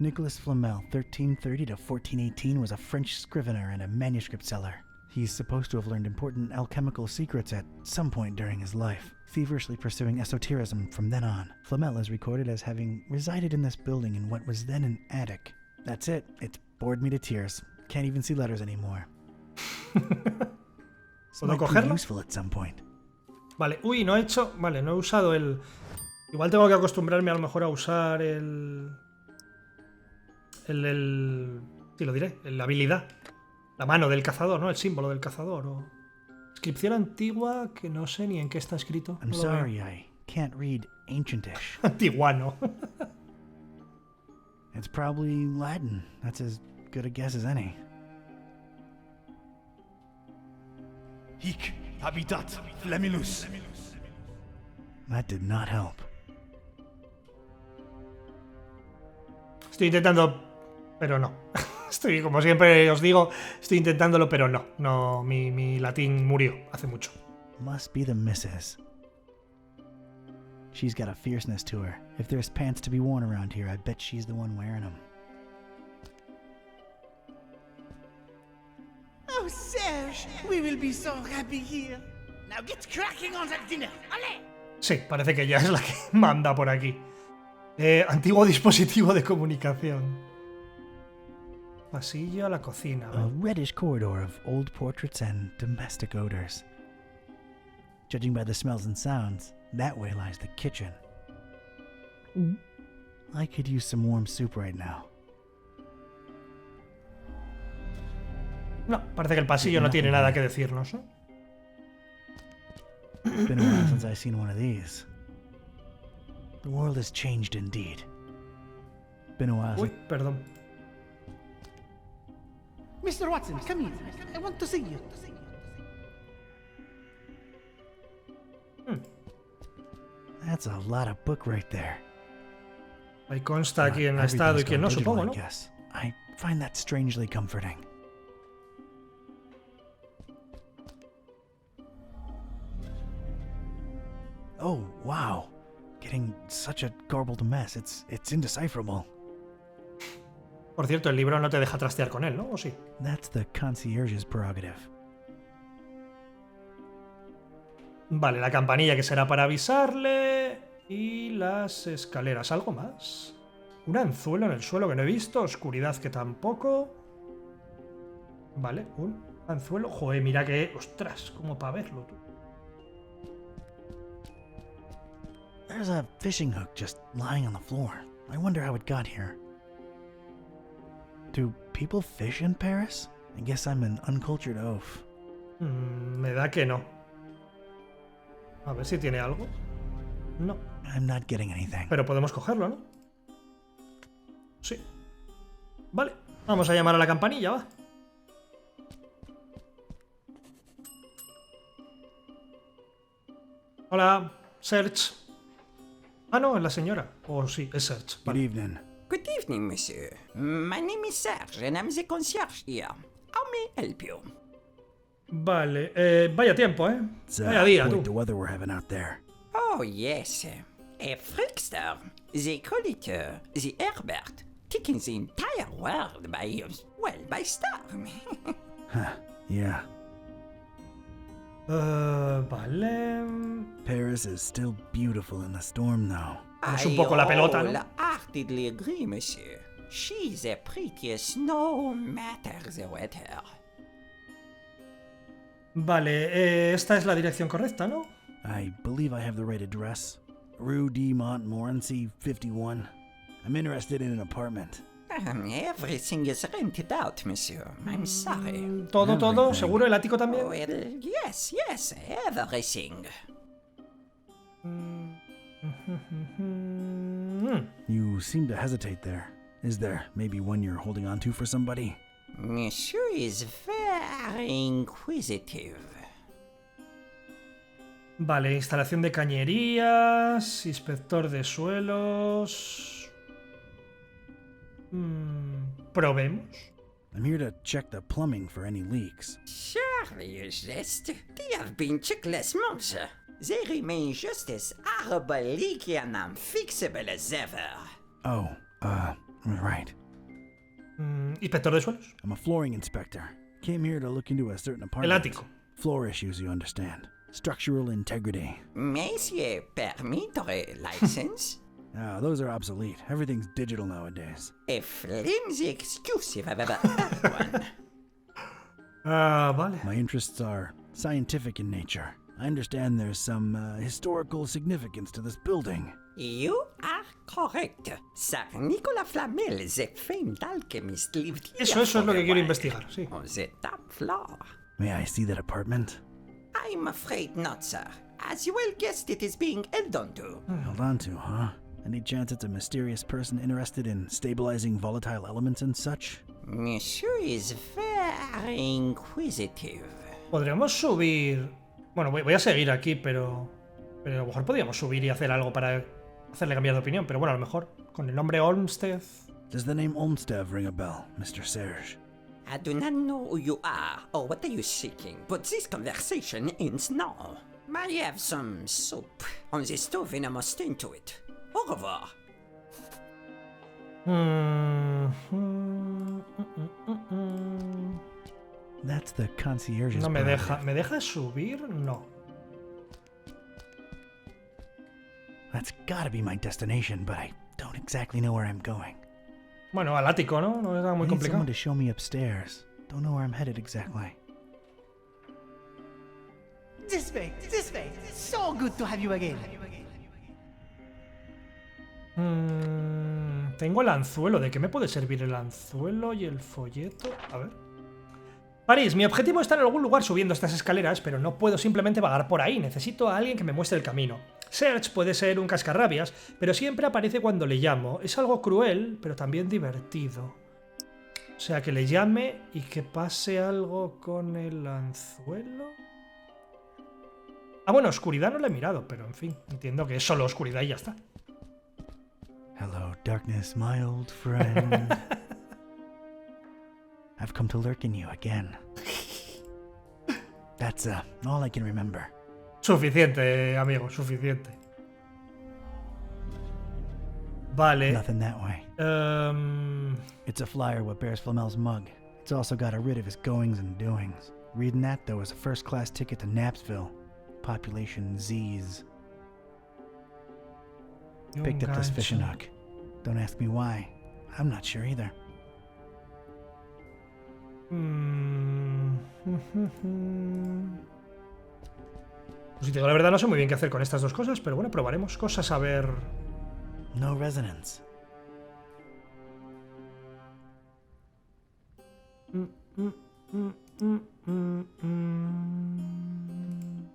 Nicholas Flamel, 1330 to 1418, was a French scrivener and a manuscript seller. He's supposed to have learned important alchemical secrets at some point during his life, feverishly pursuing esotericism from then on. Flamel is recorded as having resided in this building in what was then an attic. That's it. It's bored me to tears. Can't even see letters anymore. This might be useful at some point. Vale, uy, no he hecho... Vale, no he usado el... Igual tengo que acostumbrarme a lo mejor a usar el... Sí, lo diré, la habilidad. La mano del cazador, ¿no? El símbolo del cazador. O... Inscripción antigua que no sé ni en qué está escrito. I'm sorry, I can't read ancientish. Antiguano. It's probably Latin. That's as good a guess as any. Hic habitat Flamilus. That did not help. Estoy intentando, pero no. Estoy, como siempre os digo, estoy intentándolo, pero no. No, mi latín murió hace mucho. Must be the missus. She's got a fierceness to her. If there's pants to be worn around here, I bet she's the one wearing them. Oh, Serge, we will be so happy here. Now get cracking on that dinner. Allez! Sí, parece que ya es la que manda por aquí. Antiguo dispositivo de comunicación. Pasillo a la cocina. A reddish corridor of old portraits and domestic odors. Judging by the smells and sounds, that way lies the kitchen. I could use some warm soup right now. No, parece que el pasillo no tiene nada que decirnos, ¿no? Been a while since I've seen one of these. The world has changed indeed. Been a while Uy, since... perdón. Mr. Watson, come here. I want to see you. That's a lot of book right there. Ahí consta quién ha estado y quién no, supongo, ¿no? I find that strangely comforting. Oh, wow. Getting such a garbled mess. It's indecipherable. Por cierto, el libro no te deja trastear con él, ¿no? ¿O sí? That's the concierge's prerogative. Vale, la campanilla que será para avisarle. Y las escaleras. ¿Algo más? Un anzuelo en el suelo que no he visto. Oscuridad que tampoco. Vale, un anzuelo. Joder, mira que... Ostras, como para verlo, tú. There's a fishing hook just lying on the floor. I wonder how it got here. Do people fish in Paris? I guess I'm an uncultured oaf. Me da que no. A ver si tiene algo. No. I'm not getting anything. Pero podemos cogerlo, ¿no? Sí. Vale, vamos a llamar a la campanilla, va. Hola, Serge. Ah, no, es la señora. O sí, es Serge. Good evening. Good evening, monsieur. My name is Serge, and I'm the concierge here. How may I help you? Vale, vaya tiempo, ¿eh? Vaya día, tú. The weather we're having out there. Oh, yes. A freakster. They call it the Herbert. Taking the entire world by, well, by storm. Huh, yeah. Vale. Paris is still beautiful in the storm, though. Es un poco la pelota, ¿no? I wholeheartedly agree, monsieur. She's the prettiest no matter the weather. Vale, esta es la dirección correcta, ¿no? I believe I have the right address. Rue de Montmorency, 51. I'm interested in an apartment. Everything is rented out, monsieur. I'm sorry. Todo, seguro, el ático también. Well, yes, everything. You seem to hesitate there. Is there maybe one you're holding on to for somebody? Monsieur is very inquisitive. Vale, instalación de cañerías, inspector de suelos... ¿Probemos? I'm here to check the plumbing for any leaks. Surely, just. They have been checked last month. They remain just as horrible, leaky, and unfixable as ever. Oh, Right. Inspector de suelos. I'm a flooring inspector. Came here to look into a certain El apartment. ático. Floor issues, you understand. Structural integrity. Monsieur, permettre license? Those are obsolete. Everything's digital nowadays. A flimsy excuse if I've ever heard one. Vale. My interests are scientific in nature. I understand there's some historical significance to this building. You are correct. Sir Nicolas Flamel, the famed alchemist, lived here Eso es lo for que a quiero while. investigar, sí. On the top floor. May I see that apartment? I'm afraid not, sir. As you well guessed, it is being held onto. Held on to, huh? Any chance it's a mysterious person interested in stabilizing volatile elements and such? Monsieur is very inquisitive. Podríamos subir... Bueno, voy a seguir aquí, pero a lo mejor podríamos subir y hacer algo para hacerle cambiar de opinión. Pero bueno, a lo mejor con el nombre Olmsted... Does the name Olmsted ring a bell, Mr. Serge? I do not know who you are or what are you seeking, but this conversation ends now. I have some soup on the stove and I must tend to it. Au revoir. That's the concierge's No me deja. prerogative. ¿Me deja subir? No. That's gotta be my destination, but I don't exactly know where I'm going. Bueno, al ático, ¿no? No es nada muy I need complicado. someone to show me upstairs. Don't know where I'm headed exactly. This way, this way. So good to have you again. Tengo el anzuelo. ¿De qué me puede servir el anzuelo y el folleto? A ver. París, mi objetivo está en algún lugar subiendo estas escaleras, pero no puedo simplemente vagar por ahí. Necesito a alguien que me muestre el camino. Serge puede ser un cascarrabias, pero siempre aparece cuando le llamo. Es algo cruel, pero también divertido. O sea, que le llame y que pase algo con el anzuelo. Ah, bueno, oscuridad no la he mirado, pero en fin, entiendo que es solo oscuridad y ya está. Hello, darkness, my old friend. I've come to lurk in you again. That's all I can remember. Suficiente, amigo, suficiente. Vale. Nothing that way. It's a flyer what bears Flamel's mug. It's also got a writ of his goings and doings. Reading that, though, is a first-class ticket to Knapsville. Population Z's. Picked up this fishing hook. Don't ask me why. I'm not sure either. Pues si te digo la verdad, no sé muy bien qué hacer con estas dos cosas, pero bueno, probaremos cosas a ver. No resonance.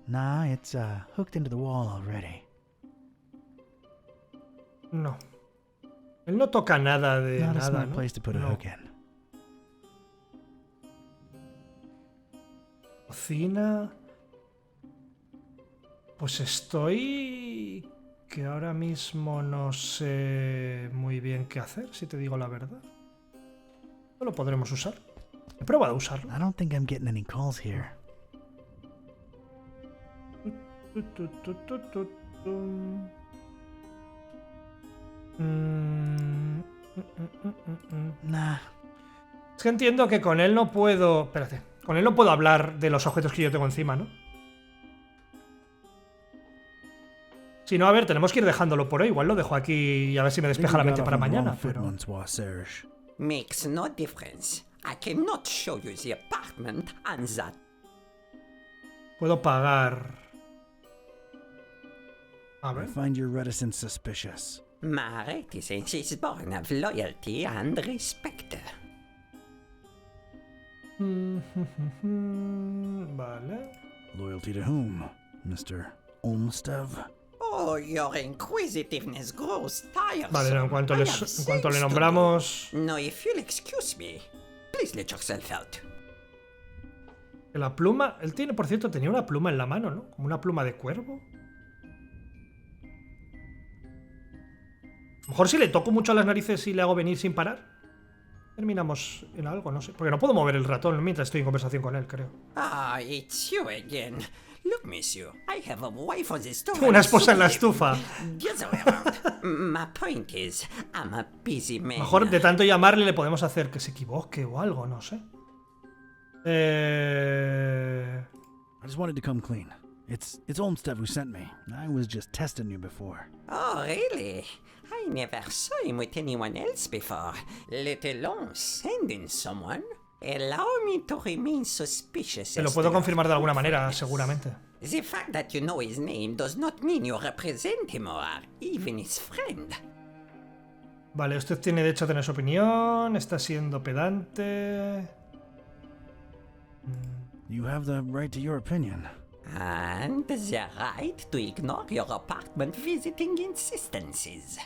Nah, it's hooked into the wall already. No. Él no toca nada de Not a nada, smart ¿no? place to put a No. hook in. Cocina. Pues estoy... que ahora mismo no sé muy bien qué hacer, si te digo la verdad. No lo podremos usar. He probado a usarlo. I don't think I'm getting any calls here. Nah. Es que entiendo que con él no puedo... Espérate. Con él no puedo hablar de los objetos que yo tengo encima, ¿no? Si no, a ver, tenemos que ir dejándolo por hoy. Igual lo dejo aquí y a ver si me despeja la mente para mañana. Pero... Makes no difference. I cannot show you the apartment and that. Puedo pagar... A I ver. find your reticence suspicious. My reticence is born of loyalty and respect. Vale. Loyalty to whom, Mr. Olmsted? Oh, your inquisitiveness grows tiresome. Vale, no, en cuanto I le have things to nombramos... do. Now, if you'll excuse me, please let yourself out. La pluma... Él tiene, por cierto, tenía una pluma en la mano, ¿no? Como una pluma de cuervo. A lo mejor si le toco mucho a las narices y le hago venir sin parar, terminamos en algo, no sé. Porque no puedo mover el ratón mientras estoy en conversación con él, creo. Ah, it's you again. Look, monsieur, I have a wife on the stove. Una esposa en la estufa. The other way around. My point is, I'm a busy man. Mejor de tanto llamarle le podemos hacer que se equivoque o algo, no sé. I just wanted to come clean. It's Olmsted who sent me. I was just testing you before. Oh, really? I never saw him with anyone else before, let alone sending someone. Allow me to remain suspicious. Te lo puedo confirmar de alguna manera, seguramente. The fact that you know his name does not mean you represent him or even his friend. Vale, usted tiene derecho a tener su opinión, está siendo pedante. You have the right to your opinion. And the right to ignore your apartment visiting insistences.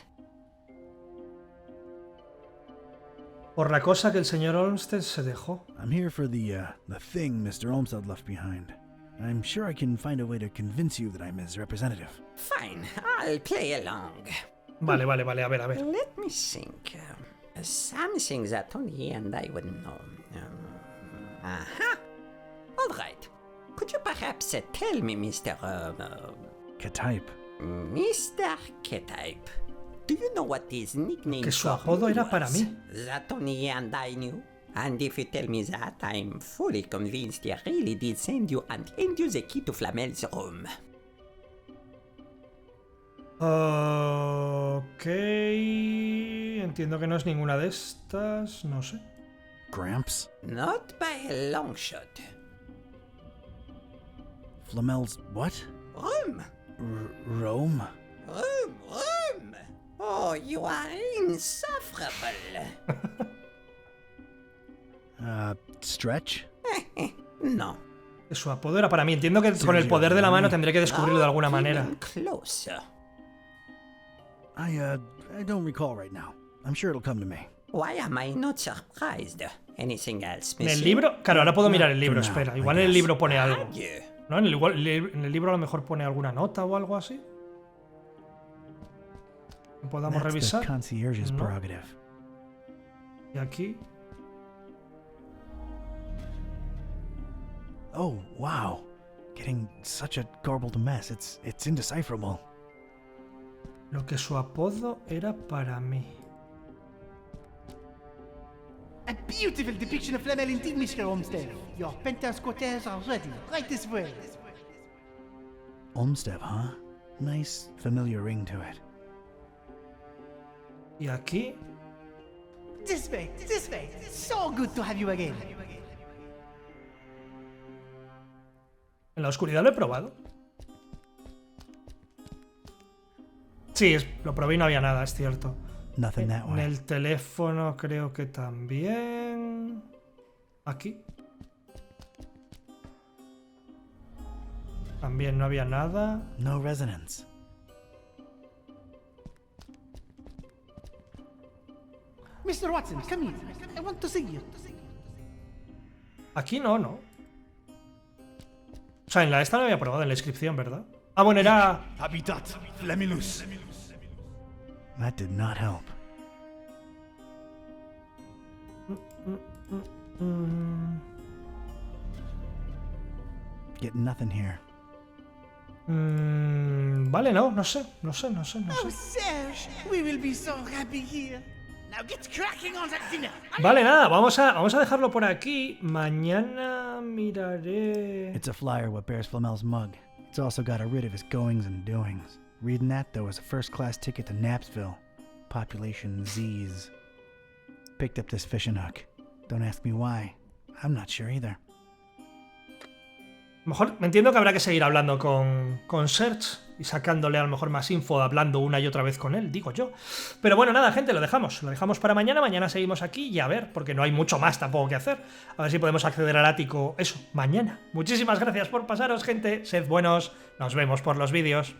Por la cosa que el señor Olmsted se dejó. I'm here for the thing Mr. Olmsted left behind. I'm sure I can find a way to convince you that I'm his representative. Fine, I'll play along. Vale, a ver. Let me think. Something that only he and I would know. Aha! All right. Could you perhaps tell me, Mr. K-type. Mr. K-type, do you know what his nickname Que su apodo era para mí. That only he and I knew? And if you tell me that, I'm fully convinced he really did send you and hand you the key to Flamel's room. Ok. Entiendo que no es ninguna de estas. No sé. Gramps? Not by a long shot. Flamel's what? Room. Rome? Room. Oh, you are insufferable. Stretch? No. Que su apodo era para mí. Entiendo que con el poder de la mano tendré que descubrirlo de alguna manera. Closer. I don't recall right now. I'm sure it'll come to me. Why am I not surprised? Anything else, En el monsieur? libro. Claro, ahora puedo mirar el libro. No, Espera. I Igual en el guess. libro pone algo. Yeah. ¿No? En el libro a lo mejor pone alguna nota o algo así. Que podamos That's revisar. the concierge's No. prerogative. Y aquí. Oh, wow. Getting such a garbled mess. It's indecipherable. Lo que su apodo era para mí. A beautiful depiction of Flamel indeed, Mr. Olmsted. Your penthouse quarters are ready. Right this way. Olmsted, huh? Nice, familiar ring to it. Y aquí. This way, this way. So good to have you again. En la oscuridad lo he probado. Sí, lo probé y no había nada, es cierto. Nothing that En way. el teléfono creo que también. Aquí. También no había nada. No resonance. Mr. Watson, come here. I want to see you. Aquí no. O sea, en la esta no había probado, en la inscripción, ¿verdad? Ah, bueno, era. Habitat Flamilus. That did not help. Get nothing here. Vale, no sé. Oh, Serge, we will be so happy here. Now get cracking on that dinner. Vale, nada, vamos a dejarlo por aquí. Mañana miraré. It's a flyer what bears Flamel's mug. It's also got a writ of his goings and doings. Reading that, there was a first-class ticket to Knapsville. Population Z's. Picked up this fishing hook. Don't ask me why. I'm not sure either. Mejor, me entiendo que habrá que seguir hablando con Serge y sacándole a lo mejor más info, hablando una y otra vez con él, digo yo. Pero bueno, nada, gente, lo dejamos para mañana. Mañana seguimos aquí y a ver, porque no hay mucho más tampoco que hacer. A ver si podemos acceder al ático, eso, mañana. Muchísimas gracias por pasaros, gente. Sed buenos, nos vemos por los vídeos.